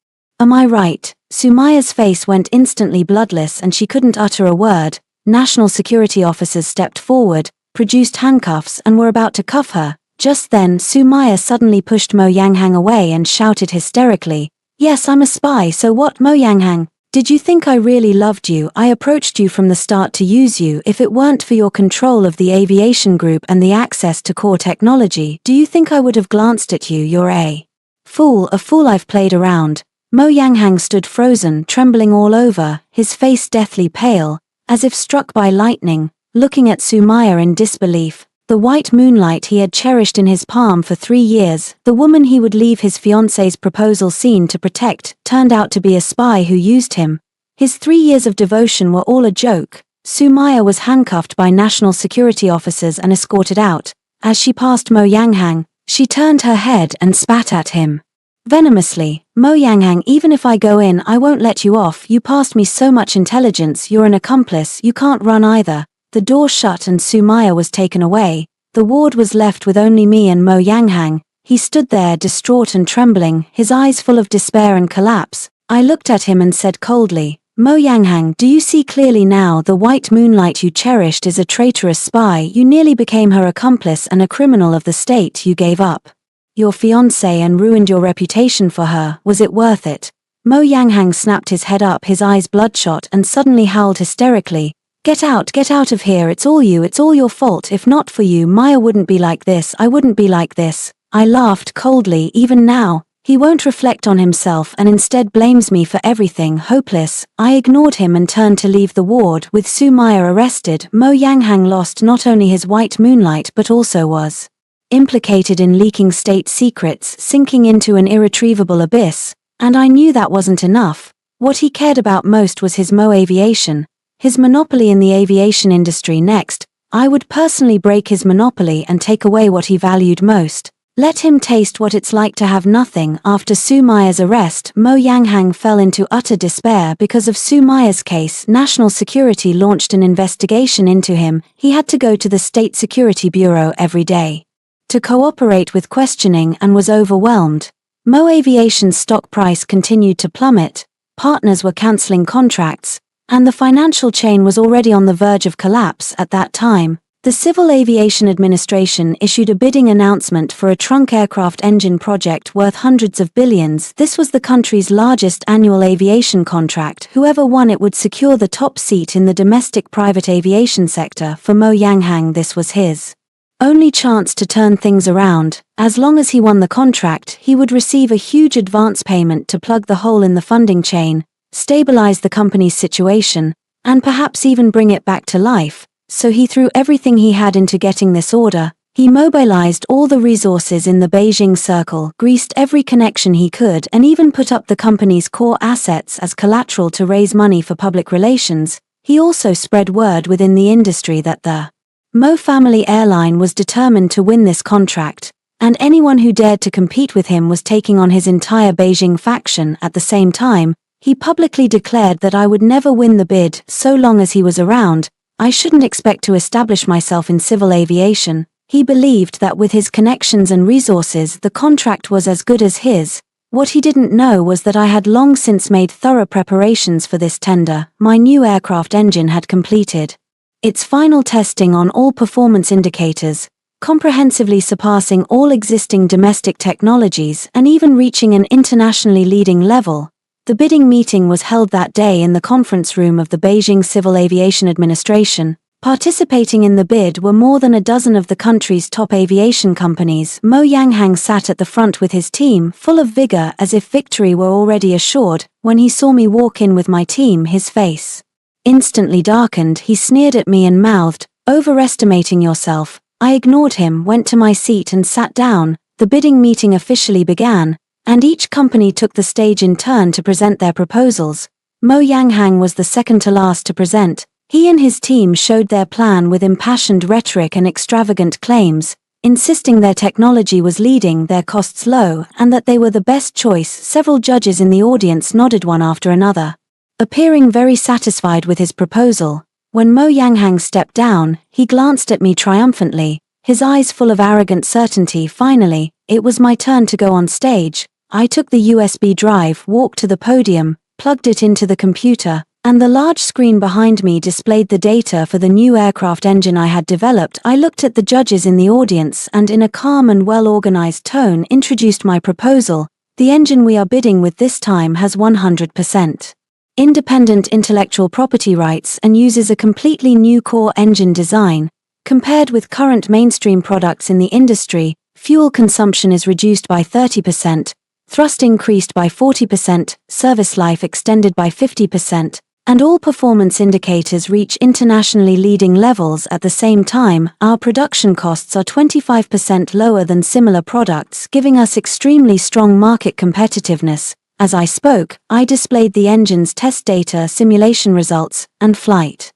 Am I right? Sumaya's face went instantly bloodless and she couldn't utter a word. National security officers stepped forward, produced handcuffs and were about to cuff her. Just then Sumaya suddenly pushed Mo Yanghang away and shouted hysterically, "Yes, I'm a spy, so what, Mo Yanghang? Did you think I really loved you? I approached you from the start to use you. If it weren't for your control of the aviation group and the access to core technology, do you think I would have glanced at you? You're a fool I've played around." Mo Yanghang stood frozen, trembling all over, his face deathly pale, as if struck by lightning, looking at Sumaya in disbelief. The white moonlight he had cherished in his palm for 3 years, the woman he would leave his fiancée's proposal scene to protect, turned out to be a spy who used him. His 3 years of devotion were all a joke. Sumaya was handcuffed by national security officers and escorted out. As she passed Mo Yanghang, she turned her head and spat at him venomously. "Mo Yanghang, even if I go in, I won't let you off. You passed me so much intelligence. You're an accomplice. You can't run either." The door shut and Sumaya was taken away. The ward was left with only me and Mo Yanghang. He stood there distraught and trembling, his eyes full of despair and collapse. I looked at him and said coldly, "Mo Yanghang, do you see clearly now? The white moonlight you cherished is a traitorous spy. You nearly became her accomplice and a criminal of the state. You gave up your fiancé and ruined your reputation for her. Was it worth it?" Mo Yanghang snapped his head up, his eyes bloodshot, and suddenly howled hysterically, get out of here. It's all your fault. If not for you, Maya wouldn't be like this. I wouldn't be like this." I laughed coldly. Even now, he won't reflect on himself and instead blames me for everything. Hopeless, I ignored him and turned to leave the ward. With Sumaya arrested, Mo Yanghang lost not only his white moonlight but also was implicated in leaking state secrets, sinking into an irretrievable abyss. And I knew that wasn't enough. What he cared about most was his Mo Aviation, his monopoly in the aviation industry. Next, I would personally break his monopoly and take away what he valued most. Let him taste what it's like to have nothing. After Sumaya's arrest, Mo Yanghang fell into utter despair. Because of Sumaya's case, national security launched an investigation into him. He had to go to the State Security Bureau every day to cooperate with questioning and was overwhelmed. Mo Aviation's stock price continued to plummet, partners were cancelling contracts, and the financial chain was already on the verge of collapse. At that time, the Civil Aviation Administration issued a bidding announcement for a trunk aircraft engine project worth hundreds of billions. This was the country's largest annual aviation contract. Whoever won it would secure the top seat in the domestic private aviation sector. For Mo Yanghang, this was his only chance to turn things around. As long as he won the contract, he would receive a huge advance payment to plug the hole in the funding chain, stabilize the company's situation, and perhaps even bring it back to life. So he threw everything he had into getting this order. He mobilized all the resources in the Beijing circle, greased every connection he could, and even put up the company's core assets as collateral to raise money for public relations. He also spread word within the industry that the Mo family airline was determined to win this contract, and anyone who dared to compete with him was taking on his entire Beijing faction. At the same time, he publicly declared that I would never win the bid. So long as he was around, I shouldn't expect to establish myself in civil aviation. He believed that with his connections and resources, the contract was as good as his. What he didn't know was that I had long since made thorough preparations for this tender. My new aircraft engine had completed its final testing on all performance indicators, comprehensively surpassing all existing domestic technologies and even reaching an internationally leading level. The bidding meeting was held that day in the conference room of the Beijing Civil Aviation Administration. Participating in the bid were more than a dozen of the country's top aviation companies. Mo Yanghang sat at the front with his team, full of vigor as if victory were already assured. When he saw me walk in with my team, his face instantly darkened. He sneered at me and mouthed, "Overestimating yourself." I ignored him, went to my seat and sat down. The bidding meeting officially began, and each company took the stage in turn to present their proposals. Mo Yanghang was the second to last to present. He and his team showed their plan with impassioned rhetoric and extravagant claims, insisting their technology was leading, their costs low, and that they were the best choice. Several judges in the audience nodded one after another, appearing very satisfied with his proposal. When Mo Yanghang stepped down, he glanced at me triumphantly, his eyes full of arrogant certainty. Finally, it was my turn to go on stage. I took the USB drive, walked to the podium, plugged it into the computer, and the large screen behind me displayed the data for the new aircraft engine I had developed. I looked at the judges in the audience and in a calm and well-organized tone introduced my proposal. The engine we are bidding with this time has 100% independent intellectual property rights and uses a completely new core engine design. Compared with current mainstream products in the industry, fuel consumption is reduced by 30%, thrust increased by 40%, service life extended by 50%, and all performance indicators reach internationally leading levels at the same time. Our production costs are 25% lower than similar products, giving us extremely strong market competitiveness. As I spoke, I displayed the engine's test data, simulation results, and flight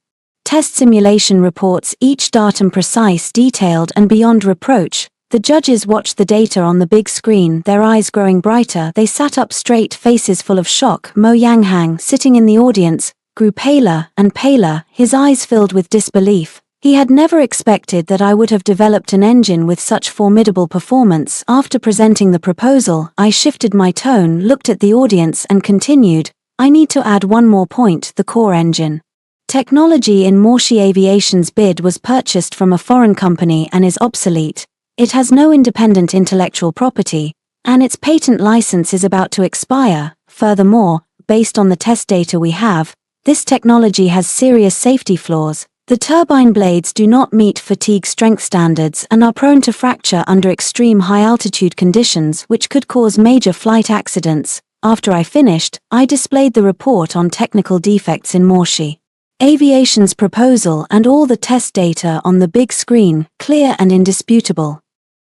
test simulation reports, each datum precise, detailed, and beyond reproach. The judges watched the data on the big screen, their eyes growing brighter. They sat up straight, faces full of shock. Mo Yanghang, sitting in the audience, grew paler and paler, his eyes filled with disbelief. He had never expected that I would have developed an engine with such formidable performance. After presenting the proposal, I shifted my tone, looked at the audience, and continued, I need to add one more point: the core engine technology in Morshi Aviation's bid was purchased from a foreign company and is obsolete. It has no independent intellectual property, and its patent license is about to expire. Furthermore, based on the test data we have, this technology has serious safety flaws. The turbine blades do not meet fatigue strength standards and are prone to fracture under extreme high-altitude conditions, which could cause major flight accidents. After I finished, I displayed the report on technical defects in Morshi Aviation's proposal and all the test data on the big screen, clear and indisputable.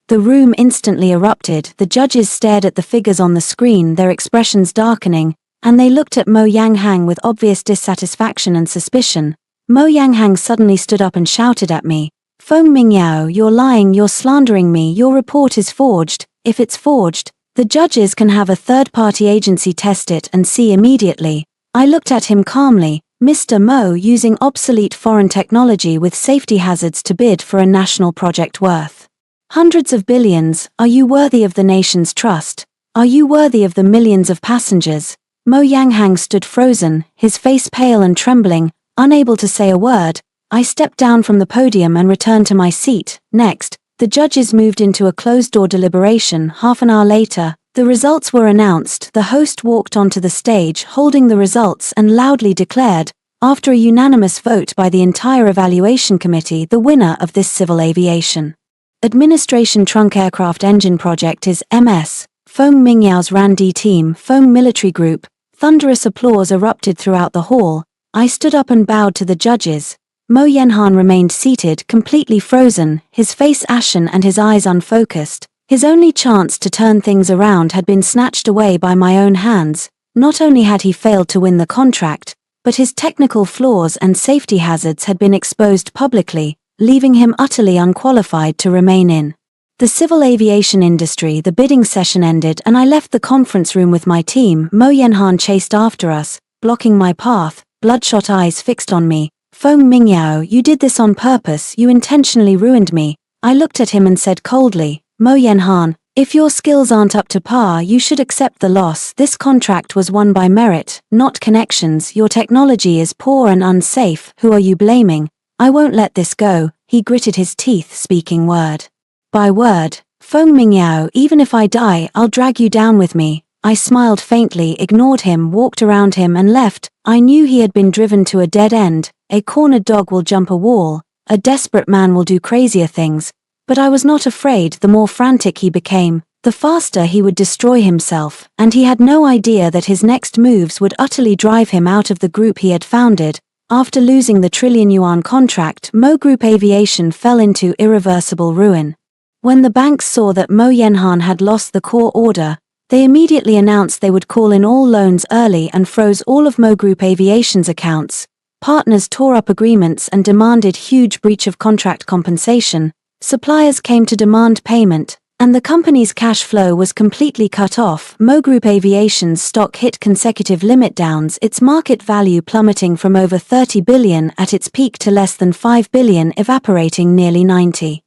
The room instantly erupted. The judges stared at the figures on the screen, their expressions darkening, and they looked at Mo Yanghang with obvious dissatisfaction and suspicion. Mo Yanghang suddenly stood up and shouted at me, "Feng Mingyao, you're lying, you're slandering me, your report is forged. If it's forged, the judges can have a third-party agency test it and see immediately." I looked at him calmly. Mr. Mo, using obsolete foreign technology with safety hazards to bid for a national project worth hundreds of billions, are you worthy of the nation's trust? Are you worthy of the millions of passengers? Mo Yanghang stood frozen, his face pale and trembling, unable to say a word. I stepped down from the podium and returned to my seat. Next, the judges moved into a closed-door deliberation. Half an hour later, the results were announced. The host walked onto the stage holding the results and loudly declared, after a unanimous vote by the entire evaluation committee, the winner of this civil aviation administration trunk aircraft engine project is MS Feng Mingyao's RAND team, Feng Military Group. Thunderous applause erupted throughout the hall. I stood up and bowed to the judges. Mo Yanhan remained seated, completely frozen, his face ashen and his eyes unfocused. His only chance to turn things around had been snatched away by my own hands. Not only had he failed to win the contract, but his technical flaws and safety hazards had been exposed publicly, leaving him utterly unqualified to remain in the civil aviation industry. The bidding session ended and I left the conference room with my team. Mo Yanhan chased after us, blocking my path, bloodshot eyes fixed on me. "Feng Mingyao, you did this on purpose, you intentionally ruined me." I looked at him and said coldly, "Mo Yanhan, if your skills aren't up to par, you should accept the loss. This contract was won by merit, not connections. Your technology is poor and unsafe. Who are you blaming? I won't let this go." He gritted his teeth, speaking word by word. "Feng Mingyao, even if I die, I'll drag you down with me." I smiled faintly, ignored him, walked around him and left. I knew he had been driven to a dead end. A cornered dog will jump a wall, a desperate man will do crazier things. But I was not afraid. The more frantic he became, the faster he would destroy himself, and he had no idea that his next moves would utterly drive him out of the group he had founded. After losing the trillion-yuan contract, Mo Group Aviation fell into irreversible ruin. When the banks saw that Mo Yanhan had lost the core order, they immediately announced they would call in all loans early and froze all of Mo Group Aviation's accounts. Partners tore up agreements and demanded huge breach of contract compensation. Suppliers came to demand payment, and the company's cash flow was completely cut off. Mo Group Aviation's stock hit consecutive limit downs, its market value plummeting from over 30 billion at its peak to less than 5 billion, evaporating nearly 90%.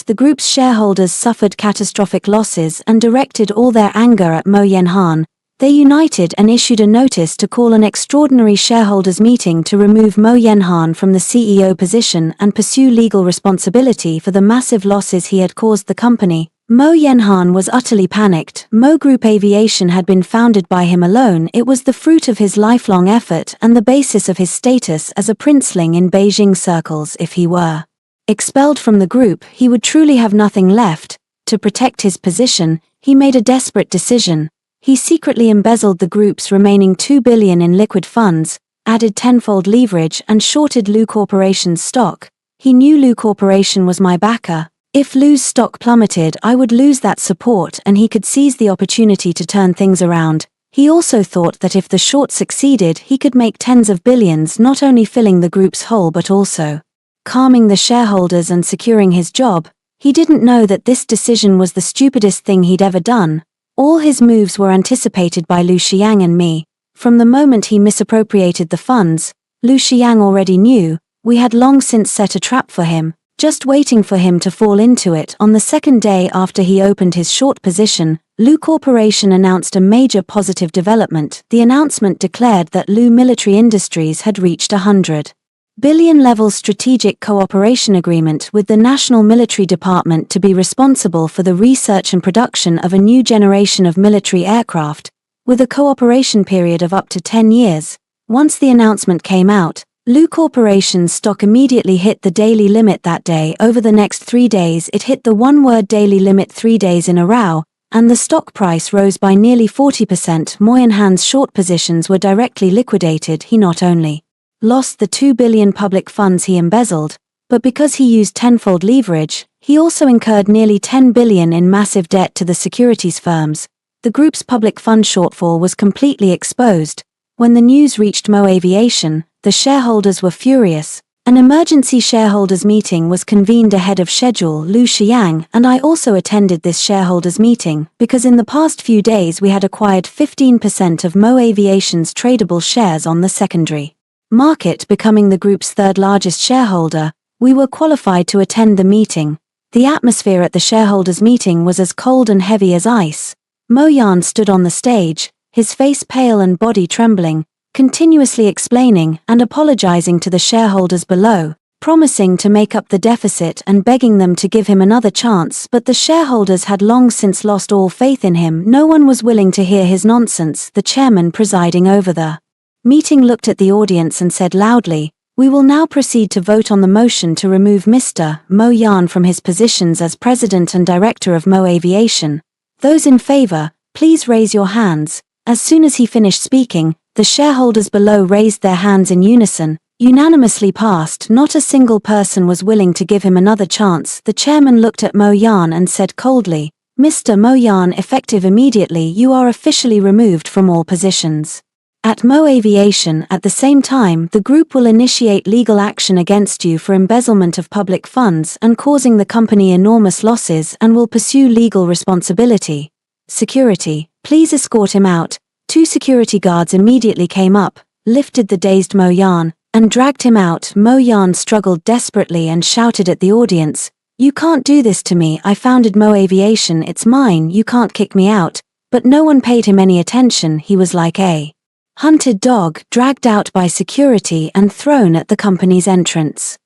The group's shareholders suffered catastrophic losses and directed all their anger at Mo Yanhan. They united and issued a notice to call an extraordinary shareholders meeting to remove Mo Yanhan from the CEO position and pursue legal responsibility for the massive losses he had caused the company. Mo Yanhan was utterly panicked. Mo Group Aviation had been founded by him alone. It was the fruit of his lifelong effort and the basis of his status as a princeling in Beijing circles. If he were expelled from the group, he would truly have nothing left. To protect his position, he made a desperate decision. He secretly embezzled the group's remaining $2 billion in liquid funds, added tenfold leverage and shorted Lu Corporation's stock. He knew Lu Corporation was my backer. If Lu's stock plummeted, I would lose that support and he could seize the opportunity to turn things around. He also thought that if the short succeeded, he could make tens of billions, not only filling the group's hole but also calming the shareholders and securing his job. He didn't know that this decision was the stupidest thing he'd ever done. All his moves were anticipated by Lu Xiang and me. From the moment he misappropriated the funds, Lu Xiang already knew. We had long since set a trap for him, just waiting for him to fall into it. On the second day after he opened his short position, Lu Corporation announced a major positive development. The announcement declared that Lu Military Industries had reached $100 billion-level strategic cooperation agreement with the National Military Department to be responsible for the research and production of a new generation of military aircraft, with a cooperation period of up to 10 years. Once the announcement came out, Lu Corporation's stock immediately hit the daily limit that day. Over the next 3 days it hit the one-word daily limit 3 days in a row, and the stock price rose by nearly 40%. Mo Yanhan's short positions were directly liquidated. He not only lost the $2 billion public funds he embezzled, but because he used tenfold leverage, he also incurred nearly $10 billion in massive debt to the securities firms. The group's public fund shortfall was completely exposed. When the news reached Mo Aviation, the shareholders were furious. An emergency shareholders meeting was convened ahead of schedule. Lu Xiang and I also attended this shareholders meeting because in the past few days we had acquired 15% of Mo Aviation's tradable shares on the secondary market, becoming the group's third largest shareholder. We were qualified to attend the meeting. The atmosphere at the shareholders meeting was as cold and heavy as ice. Mo Yan stood on the stage, his face pale and body trembling, continuously explaining and apologizing to the shareholders below, promising to make up the deficit and begging them to give him another chance. But the shareholders had long since lost all faith in him. No one was willing to hear his nonsense. The chairman presiding over the meeting looked at the audience and said loudly, "We will now proceed to vote on the motion to remove Mr. Mo Yan from his positions as president and director of Mo Aviation. Those in favor, please raise your hands." As soon as he finished speaking, the shareholders below raised their hands in unison. Unanimously passed. Not a single person was willing to give him another chance. The chairman looked at Mo Yan and said coldly, "Mr. Mo Yan, effective immediately, you are officially removed from all positions at Mo Aviation. At the same time, the group will initiate legal action against you for embezzlement of public funds and causing the company enormous losses and will pursue legal responsibility. Security, please escort him out." 2 security guards immediately came up, lifted the dazed Mo Yan, and dragged him out. Mo Yan struggled desperately and shouted at the audience, "You can't do this to me. I founded Mo Aviation. It's mine. You can't kick me out." But no one paid him any attention. He was like a hunted dog, dragged out by security and thrown at the company's entrance.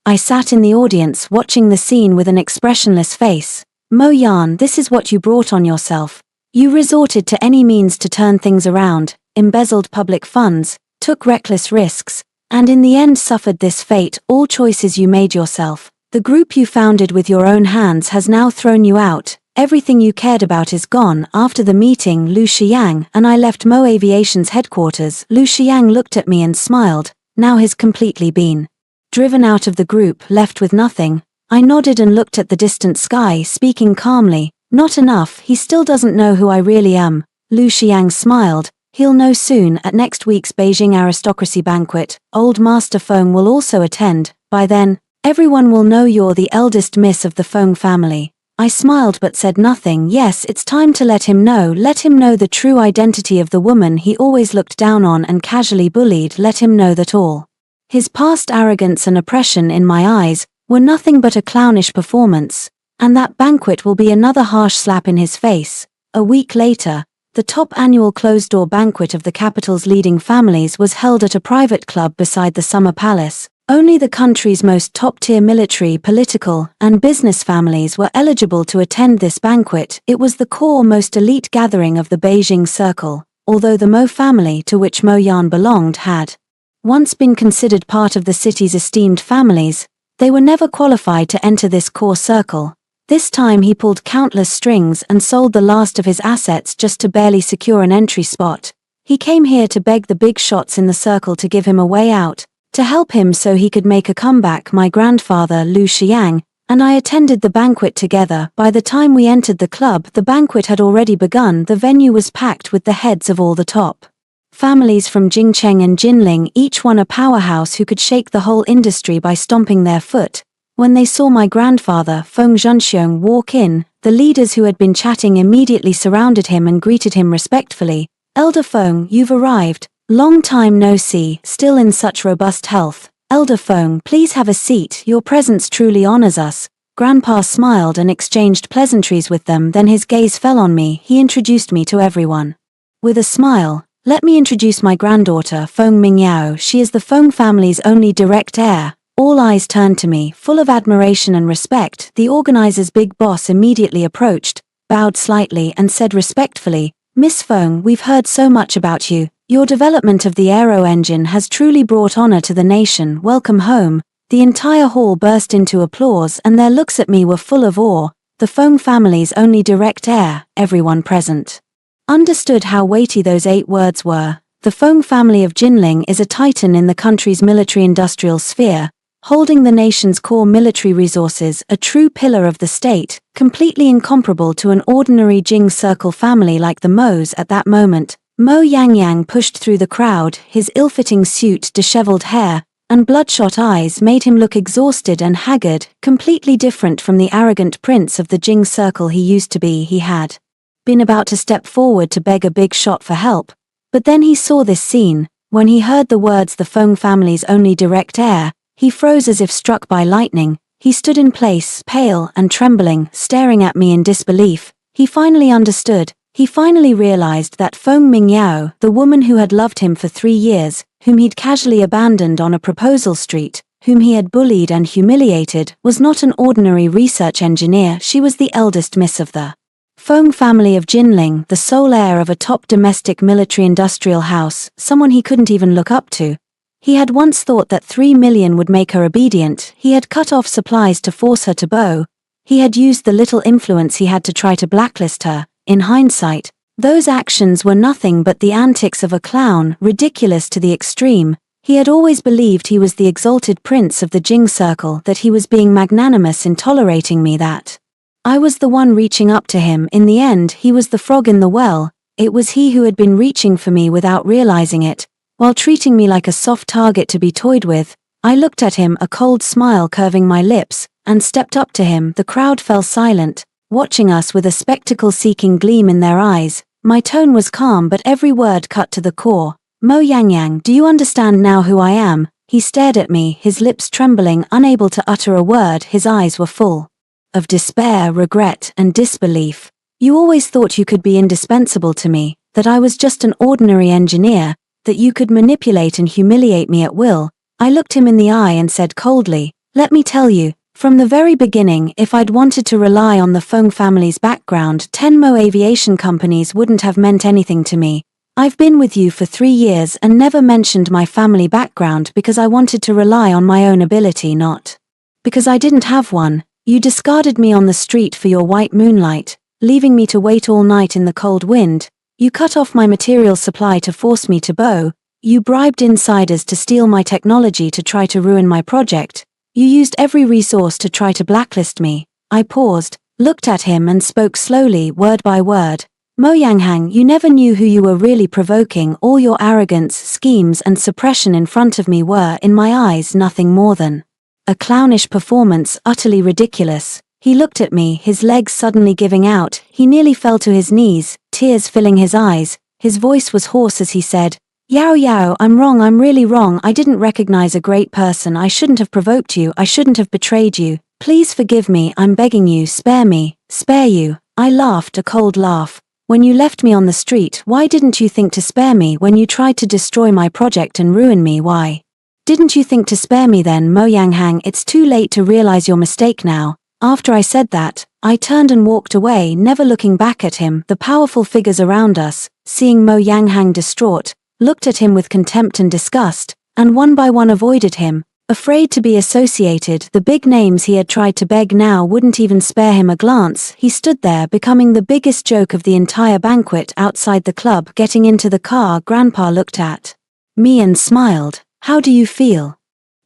I sat in the audience watching the scene with an expressionless face. "Mo Yan, this is what you brought on yourself. You resorted to any means to turn things around, embezzled public funds, took reckless risks, and in the end suffered this fate. All choices you made yourself. The group you founded with your own hands has now thrown you out. Everything you cared about is gone." After the meeting, Lu Xiang and I left Mo Aviation's headquarters. Lu Xiang looked at me and smiled. Now he's completely been driven out of the group, left with nothing. I nodded and looked at the distant sky, speaking calmly. "Not enough, he still doesn't know who I really am." Lu Xiang smiled. "He'll know soon. At next week's Beijing aristocracy banquet, old Master Feng will also attend. By then, everyone will know you're the eldest miss of the Feng family." I smiled but said nothing. Yes, it's time to let him know the true identity of the woman he always looked down on and casually bullied. Let him know that all his past arrogance and oppression in my eyes were nothing but a clownish performance, and that banquet will be another harsh slap in his face. A week later, The top annual closed-door banquet of the capital's leading families was held at a private club beside the Summer Palace. Only the country's most top-tier military, political, and business families were eligible to attend this banquet. It was the core, most elite gathering of the Beijing Circle, although the Mo family, to which Mo Yan belonged, had once been considered part of the city's esteemed families. They were never qualified to enter this core circle. This time he pulled countless strings and sold the last of his assets just to barely secure an entry spot. He came here to beg the big shots in the circle to give him a way out, to help him so he could make a comeback. My grandfather, Lu Xiang, and I attended the banquet together. By the time we entered the club, the banquet had already begun. The venue was packed with the heads of all the top families from Jingcheng and Jinling, each one a powerhouse who could shake the whole industry by stomping their foot. When they saw my grandfather, Feng Zhenxiong, walk in, the leaders who had been chatting immediately surrounded him and greeted him respectfully. "Elder Feng, you've arrived. Long time no see, still in such robust health. Elder Feng, please have a seat, your presence truly honors us." Grandpa smiled and exchanged pleasantries with them, then his gaze fell on me. He introduced me to everyone with a smile. "Let me introduce my granddaughter, Feng Mingyao. She is the Feng family's only direct heir." All eyes turned to me, full of admiration and respect. The organizer's big boss immediately approached, bowed slightly and said respectfully, "Miss Feng, we've heard so much about you. Your development of the aero engine has truly brought honor to the nation. Welcome home." The entire hall burst into applause and their looks at me were full of awe. The Feng family's only direct heir, everyone present understood how weighty those 8 words were. The Feng family of Jinling is a titan in the country's military-industrial sphere, holding the nation's core military resources, a true pillar of the state, completely incomparable to an ordinary Jing Circle family like the Mo's. At that moment, Mo Yangyang pushed through the crowd. His ill-fitting suit, disheveled hair, and bloodshot eyes made him look exhausted and haggard, completely different from the arrogant prince of the Jing Circle he used to be. He had been about to step forward to beg a big shot for help, but then he saw this scene. When he heard the words "the Feng family's only direct heir," he froze as if struck by lightning. He stood in place, pale and trembling, staring at me in disbelief. He finally understood. He finally realized that Feng Mingyao, the woman who had loved him for 3 years, whom he'd casually abandoned on a proposal street, whom he had bullied and humiliated, was not an ordinary research engineer. She was the eldest miss of the Feng family of Jinling, the sole heir of a top domestic military-industrial house, someone he couldn't even look up to. He had once thought that 3 million would make her obedient. He had cut off supplies to force her to bow. He had used the little influence he had to try to blacklist her. In hindsight, those actions were nothing but the antics of a clown, ridiculous to the extreme. He had always believed he was the exalted prince of the Jing Circle, that he was being magnanimous in tolerating me, that I was the one reaching up to him. In the end, he was the frog in the well. It was he who had been reaching for me without realizing it, while treating me like a soft target to be toyed with. I looked at him, a cold smile curving my lips, and stepped up to him. The crowd fell silent, watching us with a spectacle-seeking gleam in their eyes. My tone was calm but every word cut to the core. "Mo Yangyang, do you understand now who I am?" He stared at me, his lips trembling, unable to utter a word. His eyes were full of despair, regret, and disbelief. "You always thought you could be indispensable to me, that I was just an ordinary engineer, that you could manipulate and humiliate me at will." I looked him in the eye and said coldly, "Let me tell you, from the very beginning, if I'd wanted to rely on the Feng family's background, 10 Mo aviation companies wouldn't have meant anything to me. I've been with you for 3 years and never mentioned my family background because I wanted to rely on my own ability, not because I didn't have one. You discarded me on the street for your white moonlight, leaving me to wait all night in the cold wind. You cut off my material supply to force me to bow. You bribed insiders to steal my technology to try to ruin my project. You used every resource to try to blacklist me." I paused, looked at him and spoke slowly, word by word. "Mo Yanghang, you never knew who you were really provoking. All your arrogance, schemes and suppression in front of me were, in my eyes, nothing more than a clownish performance, utterly ridiculous." He looked at me, his legs suddenly giving out. He nearly fell to his knees, tears filling his eyes. His voice was hoarse as he said, "Yao Yao, I'm wrong, I'm really wrong. I didn't recognize a great person. I shouldn't have provoked you. I shouldn't have betrayed you. Please forgive me. I'm begging you, spare me, spare you." I laughed, a cold laugh. When you left me on the street, why didn't you think to spare me when you tried to destroy my project and ruin me? Why didn't you think to spare me then, Mo Yanghang? It's too late to realize your mistake now. After I said that, I turned and walked away, never looking back at him. The powerful figures around us, seeing Mo Yanghang distraught, looked at him with contempt and disgust, and one by one avoided him, afraid to be associated. The big names he had tried to beg now wouldn't even spare him a glance. He stood there, becoming the biggest joke of the entire banquet. Outside the club, getting into the car, Grandpa looked at me and smiled. How do you feel?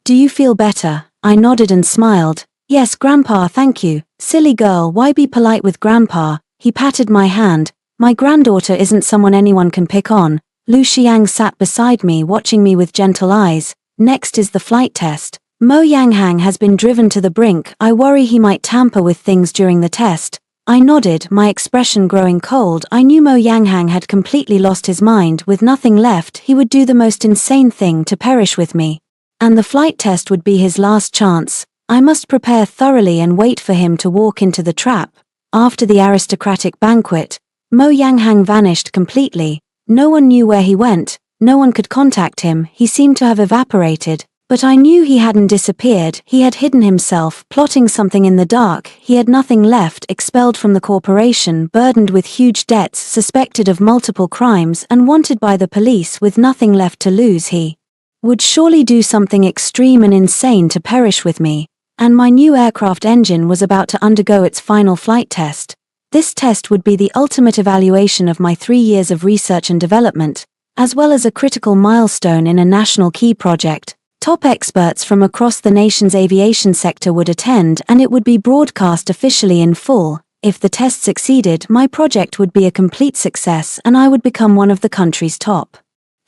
Do you feel better? I nodded and smiled. Yes, Grandpa, thank you. Silly girl, why be polite with Grandpa? He patted my hand. My granddaughter isn't someone anyone can pick on. Lu Xiang sat beside me, watching me with gentle eyes. Next is the flight test. Mo Yanghang has been driven to the brink. I worry he might tamper with things during the test. I nodded, my expression growing cold. I knew Mo Yanghang had completely lost his mind. With nothing left, he would do the most insane thing, to perish with me. And the flight test would be his last chance. I must prepare thoroughly and wait for him to walk into the trap. After the aristocratic banquet, Mo Yanghang vanished completely. No one knew where he went, no one could contact him. He seemed to have evaporated. But I knew he hadn't disappeared. He had hidden himself, plotting something in the dark. He had nothing left, expelled from the corporation, burdened with huge debts, suspected of multiple crimes, and wanted by the police. With nothing left to lose, he would surely do something extreme and insane to perish with me. And my new aircraft engine was about to undergo its final flight test. This test would be the ultimate evaluation of my 3 years of research and development, as well as a critical milestone in a national key project. Top experts from across the nation's aviation sector would attend, and it would be broadcast officially in full. If the test succeeded, my project would be a complete success and I would become one of the country's top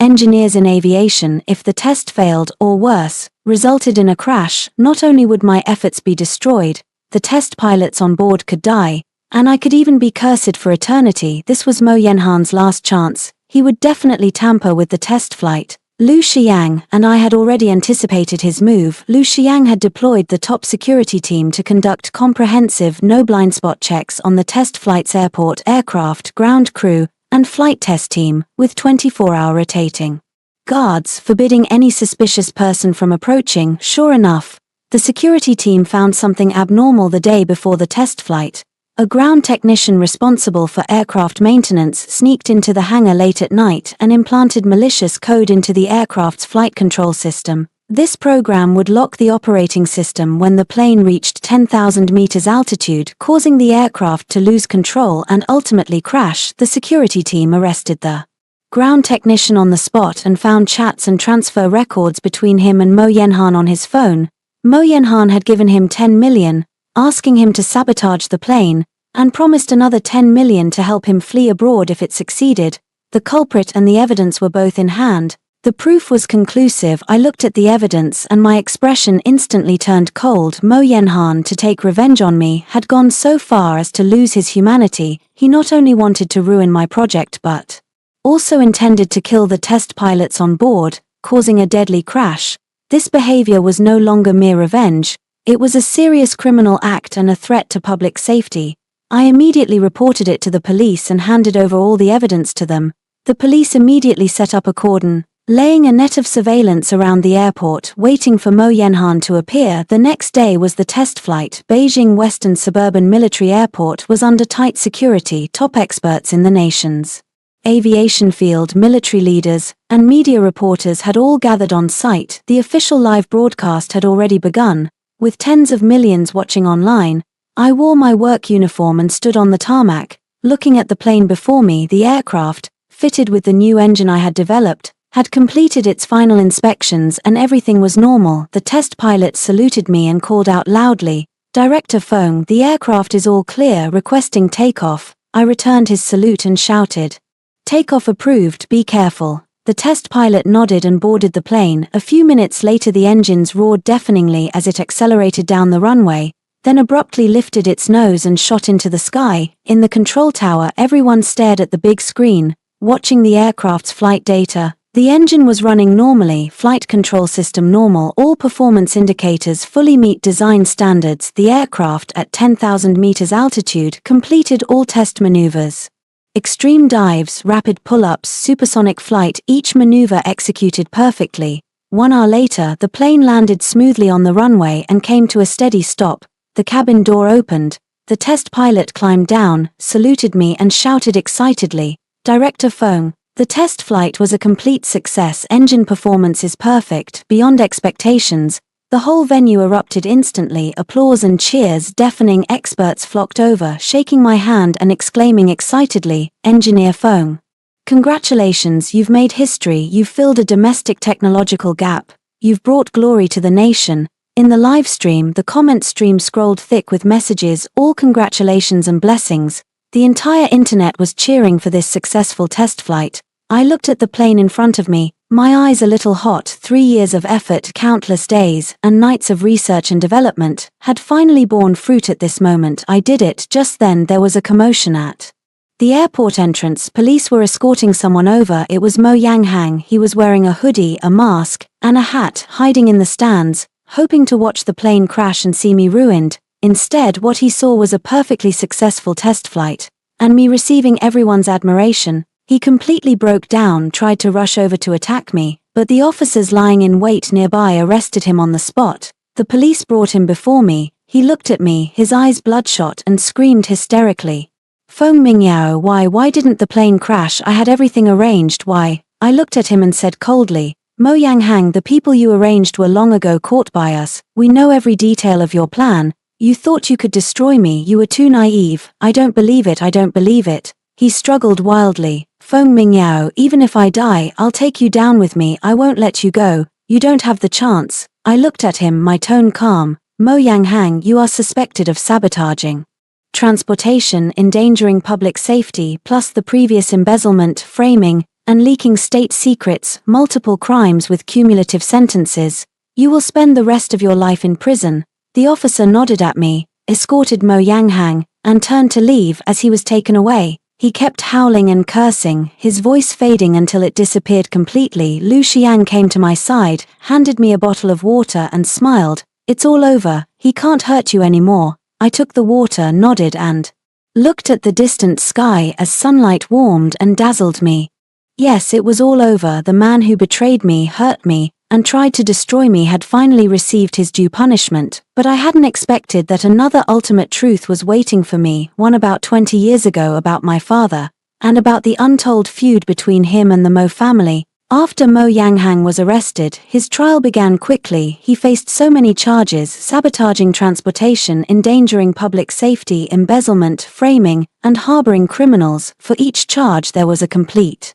engineers in aviation. If the test failed, or worse, resulted in a crash, not only would my efforts be destroyed, the test pilots on board could die, and I could even be cursed for eternity. This was Mo Yanghang's last chance. He would definitely tamper with the test flight. Lu Xiang and I had already anticipated his move. Lu Xiang had deployed the top security team to conduct comprehensive, no blind spot checks on the test flight's airport, aircraft, ground crew, and flight test team, with 24-hour rotating guards forbidding any suspicious person from approaching. Sure enough, the security team found something abnormal the day before the test flight. A ground technician responsible for aircraft maintenance sneaked into the hangar late at night and implanted malicious code into the aircraft's flight control system. This program would lock the operating system when the plane reached 10,000 meters altitude, causing the aircraft to lose control and ultimately crash. The security team arrested the ground technician on the spot and found chats and transfer records between him and Mo Yanghang on his phone. Mo Yanghang had given him 10 million, asking him to sabotage the plane, and promised another 10 million to help him flee abroad if it succeeded. The culprit and the evidence were both in hand. The proof was conclusive. I looked at the evidence and my expression instantly turned cold. Mo Yanghang, to take revenge on me, had gone so far as to lose his humanity. He not only wanted to ruin my project but also intended to kill the test pilots on board, causing a deadly crash. This behavior was no longer mere revenge. It was a serious criminal act and a threat to public safety. I immediately reported it to the police and handed over all the evidence to them. The police immediately set up a cordon, laying a net of surveillance around the airport, waiting for Mo Yanghang to appear. The next day was the test flight. Beijing Western Suburban Military Airport was under tight security. Top experts in the nation's aviation field, military leaders, and media reporters had all gathered on site. The official live broadcast had already begun, with tens of millions watching online. I wore my work uniform and stood on the tarmac, looking at the plane before me. The aircraft, fitted with the new engine I had developed, had completed its final inspections and everything was normal. The test pilot saluted me and called out loudly, "Director Feng, the aircraft is all clear, requesting takeoff." I returned his salute and shouted, "Takeoff approved, be careful." The test pilot nodded and boarded the plane. A few minutes later the engines roared deafeningly as it accelerated down the runway, then abruptly lifted its nose and shot into the sky. In the control tower everyone stared at the big screen, watching the aircraft's flight data. The engine was running normally, flight control system normal, all performance indicators fully meet design standards. The aircraft at 10,000 meters altitude completed all test maneuvers. Extreme dives, rapid pull-ups, supersonic flight, each maneuver executed perfectly. 1 hour later, the plane landed smoothly on the runway and came to a steady stop. The cabin door opened. The test pilot climbed down, saluted me and shouted excitedly, "Director Fong, the test flight was a complete success. Engine performance is perfect, beyond expectations." The whole venue erupted instantly, applause and cheers deafening. Experts flocked over, shaking my hand and exclaiming excitedly, "Engineer Fong, congratulations, you've made history, you've filled a domestic technological gap, you've brought glory to the nation." In the live stream, the comment stream scrolled thick with messages, all congratulations and blessings. The entire internet was cheering for this successful test flight. I looked at the plane in front of me, my eyes a little hot. 3 years of effort, countless days and nights of research and development, had finally borne fruit at this moment. I did it. Just then there was a commotion at the airport entrance. Police were escorting someone over. It was Mo Yanghang. He was wearing a hoodie, a mask, and a hat, hiding in the stands, hoping to watch the plane crash and see me ruined. Instead, what he saw was a perfectly successful test flight, and me receiving everyone's admiration. He completely broke down, tried to rush over to attack me, but the officers lying in wait nearby arrested him on the spot. The police brought him before me. He looked at me, his eyes bloodshot, and screamed hysterically, "Feng Mingyao, why didn't the plane crash? I had everything arranged, why?" I looked at him and said coldly, "Mo Yanghang, the people you arranged were long ago caught by us. We know every detail of your plan. You thought you could destroy me. You were too naive. I don't believe it, I don't believe it." He struggled wildly. "Feng Mingyao, even if I die, I'll take you down with me. I won't let you go. You don't have the chance." I looked at him, my tone calm. "Mo Yanghang, you are suspected of sabotaging transportation, endangering public safety, plus the previous embezzlement, framing, and leaking state secrets, multiple crimes with cumulative sentences. You will spend the rest of your life in prison." The officer nodded at me, escorted Mo Yanghang, and turned to leave. As he was taken away, he kept howling and cursing, his voice fading until it disappeared completely. Lu Xiang came to my side, handed me a bottle of water and smiled. "It's all over, he can't hurt you anymore." I took the water, nodded and looked at the distant sky as sunlight warmed and dazzled me. Yes, it was all over. The man who betrayed me, hurt me, and tried to destroy me had finally received his due punishment, but I hadn't expected that another ultimate truth was waiting for me, one about 20 years ago about my father, and about the untold feud between him and the Mo family. After Mo Yanghang was arrested, his trial began quickly. He faced so many charges: sabotaging transportation, endangering public safety, embezzlement, framing, and harboring criminals. For each charge there was a complete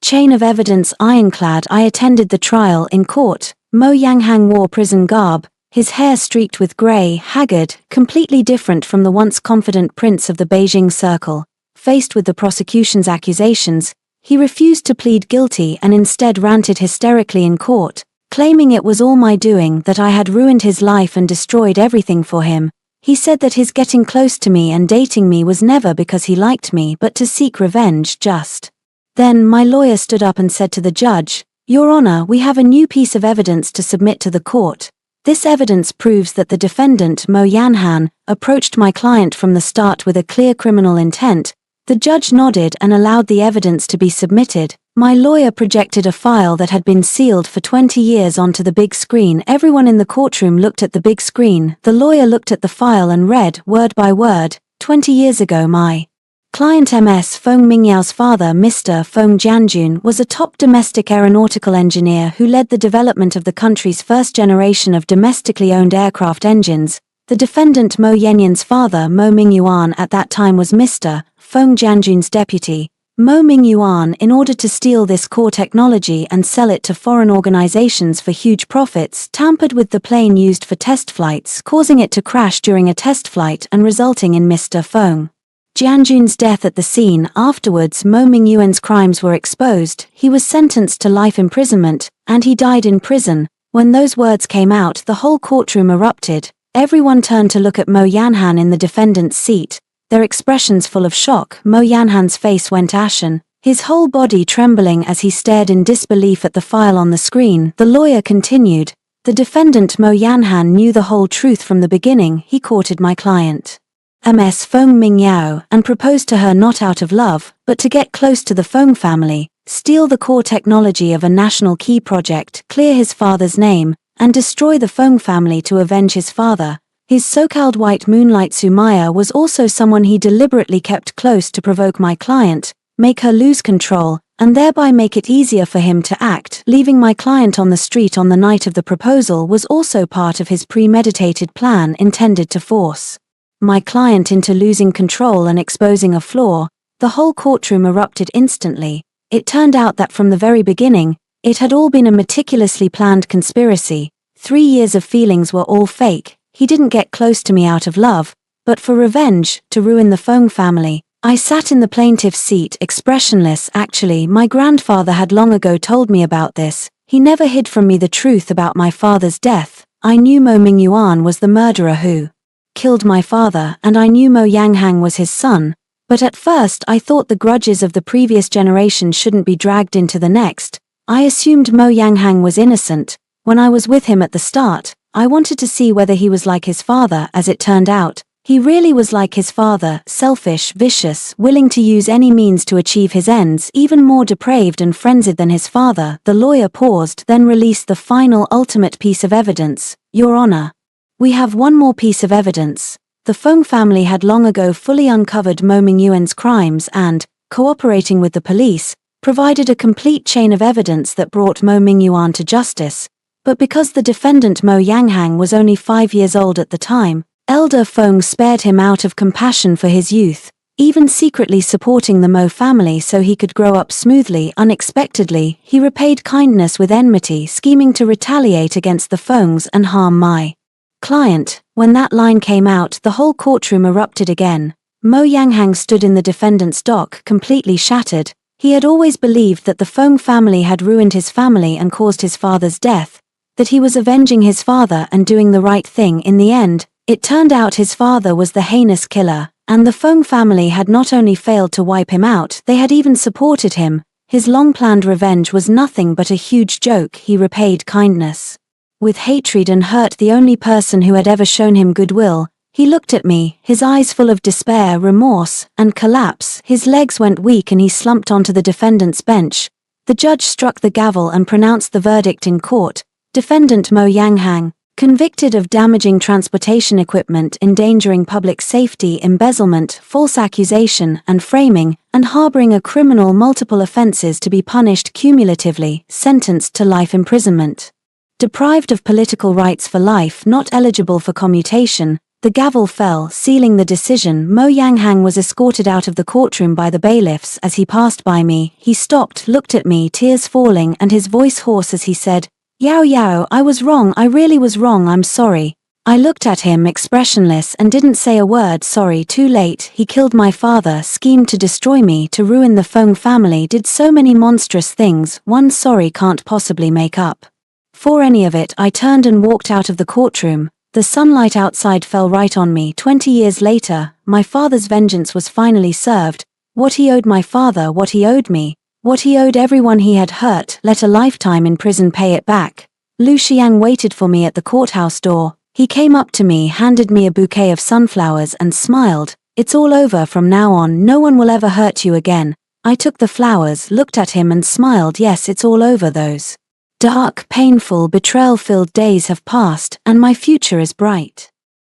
chain of evidence, ironclad. I attended the trial in court. Mo Yanghang wore prison garb, his hair streaked with grey, haggard, completely different from the once confident prince of the Beijing circle. Faced with the prosecution's accusations, he refused to plead guilty and instead ranted hysterically in court, claiming it was all my doing, that I had ruined his life and destroyed everything for him. He said that his getting close to me and dating me was never because he liked me but to seek revenge. Just then my lawyer stood up and said to the judge, "Your Honor, we have a new piece of evidence to submit to the court. This evidence proves that the defendant, Mo Yanhan, approached my client from the start with a clear criminal intent." The judge nodded and allowed the evidence to be submitted. My lawyer projected a file that had been sealed for 20 years onto the big screen. Everyone in the courtroom looked at the big screen. The lawyer looked at the file and read, word by word, 20 years ago my client Ms. Feng Mingyao's father, Mr. Feng Jianjun, was a top domestic aeronautical engineer who led the development of the country's first generation of domestically owned aircraft engines. The defendant Mo Yanyan's father, Mo Mingyuan, at that time was Mr. Feng Jianjun's deputy. Mo Mingyuan, in order to steal this core technology and sell it to foreign organizations for huge profits, tampered with the plane used for test flights, causing it to crash during a test flight and resulting in Mr. Feng Jianjun's death at the scene. Afterwards, Mo Mingyuan's crimes were exposed. He was sentenced to life imprisonment, and he died in prison. When those words came out, the whole courtroom erupted. Everyone turned to look at Mo Yanhan in the defendant's seat, their expressions full of shock. Mo Yanhan's face went ashen, his whole body trembling as he stared in disbelief at the file on the screen. The lawyer continued, "The defendant Mo Yanhan knew the whole truth from the beginning. He courted my client Ms. Feng Mingyao, and proposed to her not out of love, but to get close to the Feng family, steal the core technology of a national key project, clear his father's name, and destroy the Feng family to avenge his father. His so-called white moonlight Sumaya was also someone he deliberately kept close to provoke my client, make her lose control, and thereby make it easier for him to act. Leaving my client on the street on the night of the proposal was also part of his premeditated plan intended to force my client into losing control and exposing a flaw. The whole courtroom erupted instantly. It turned out that from the very beginning, it had all been a meticulously planned conspiracy. 3 years of feelings were all fake. He didn't get close to me out of love, but for revenge, to ruin the Feng family. I sat in the plaintiff's seat, expressionless. Actually, my grandfather had long ago told me about this. He never hid from me the truth about my father's death. I knew Mo Mingyuan was the murderer who killed my father, and I knew Mo Yanghang was his son. But at first I thought the grudges of the previous generation shouldn't be dragged into the next. I assumed Mo Yanghang was innocent. When I was with him at the start, I wanted to see whether he was like his father. As it turned out, he really was like his father, selfish, vicious, willing to use any means to achieve his ends, even more depraved and frenzied than his father. The lawyer paused, then released the final ultimate piece of evidence. Your Honor, we have one more piece of evidence. The Feng family had long ago fully uncovered Mo Mingyuan's crimes and, cooperating with the police, provided a complete chain of evidence that brought Mo Mingyuan to justice. But because the defendant Mo Yanghang was only 5 years old at the time, Elder Feng spared him out of compassion for his youth, even secretly supporting the Mo family so he could grow up smoothly. Unexpectedly, he repaid kindness with enmity, scheming to retaliate against the Fengs and harm my client. When that line came out, the whole courtroom erupted again. Mo Yanghang stood in the defendant's dock, completely shattered. He had always believed that the Feng family had ruined his family and caused his father's death, that he was avenging his father and doing the right thing. In the end, it turned out his father was the heinous killer, and the Feng family had not only failed to wipe him out, they had even supported him. His long-planned revenge was nothing but a huge joke. He repaid kindness with hatred and hurt the only person who had ever shown him goodwill. He looked at me, his eyes full of despair, remorse, and collapse. His legs went weak and he slumped onto the defendant's bench. The judge struck the gavel and pronounced the verdict in court. Defendant Mo Yanghang, convicted of damaging transportation equipment, endangering public safety, embezzlement, false accusation, and framing, and harboring a criminal, multiple offenses to be punished cumulatively, sentenced to life imprisonment. Deprived of political rights for life, not eligible for commutation. The gavel fell, sealing the decision. Mo Yanghang was escorted out of the courtroom by the bailiffs. As he passed by me, he stopped, looked at me, tears falling, and his voice hoarse as he said, "Yao Yao, I was wrong, I really was wrong, I'm sorry." I looked at him, expressionless, and didn't say a word. Sorry. Too late. He killed my father, schemed to destroy me, to ruin the Feng family, did so many monstrous things. One sorry can't possibly make up for any of it. I turned and walked out of the courtroom. The sunlight outside fell right on me. 20 years later, my father's vengeance was finally served. What he owed my father, what he owed me, what he owed everyone he had hurt, let a lifetime in prison pay it back. Lu Xiang waited for me at the courthouse door. He came up to me, handed me a bouquet of sunflowers and smiled. "It's all over from now on, no one will ever hurt you again." I took the flowers, looked at him and smiled. Yes, it's all over. Those dark, painful, betrayal-filled days have passed, and my future is bright.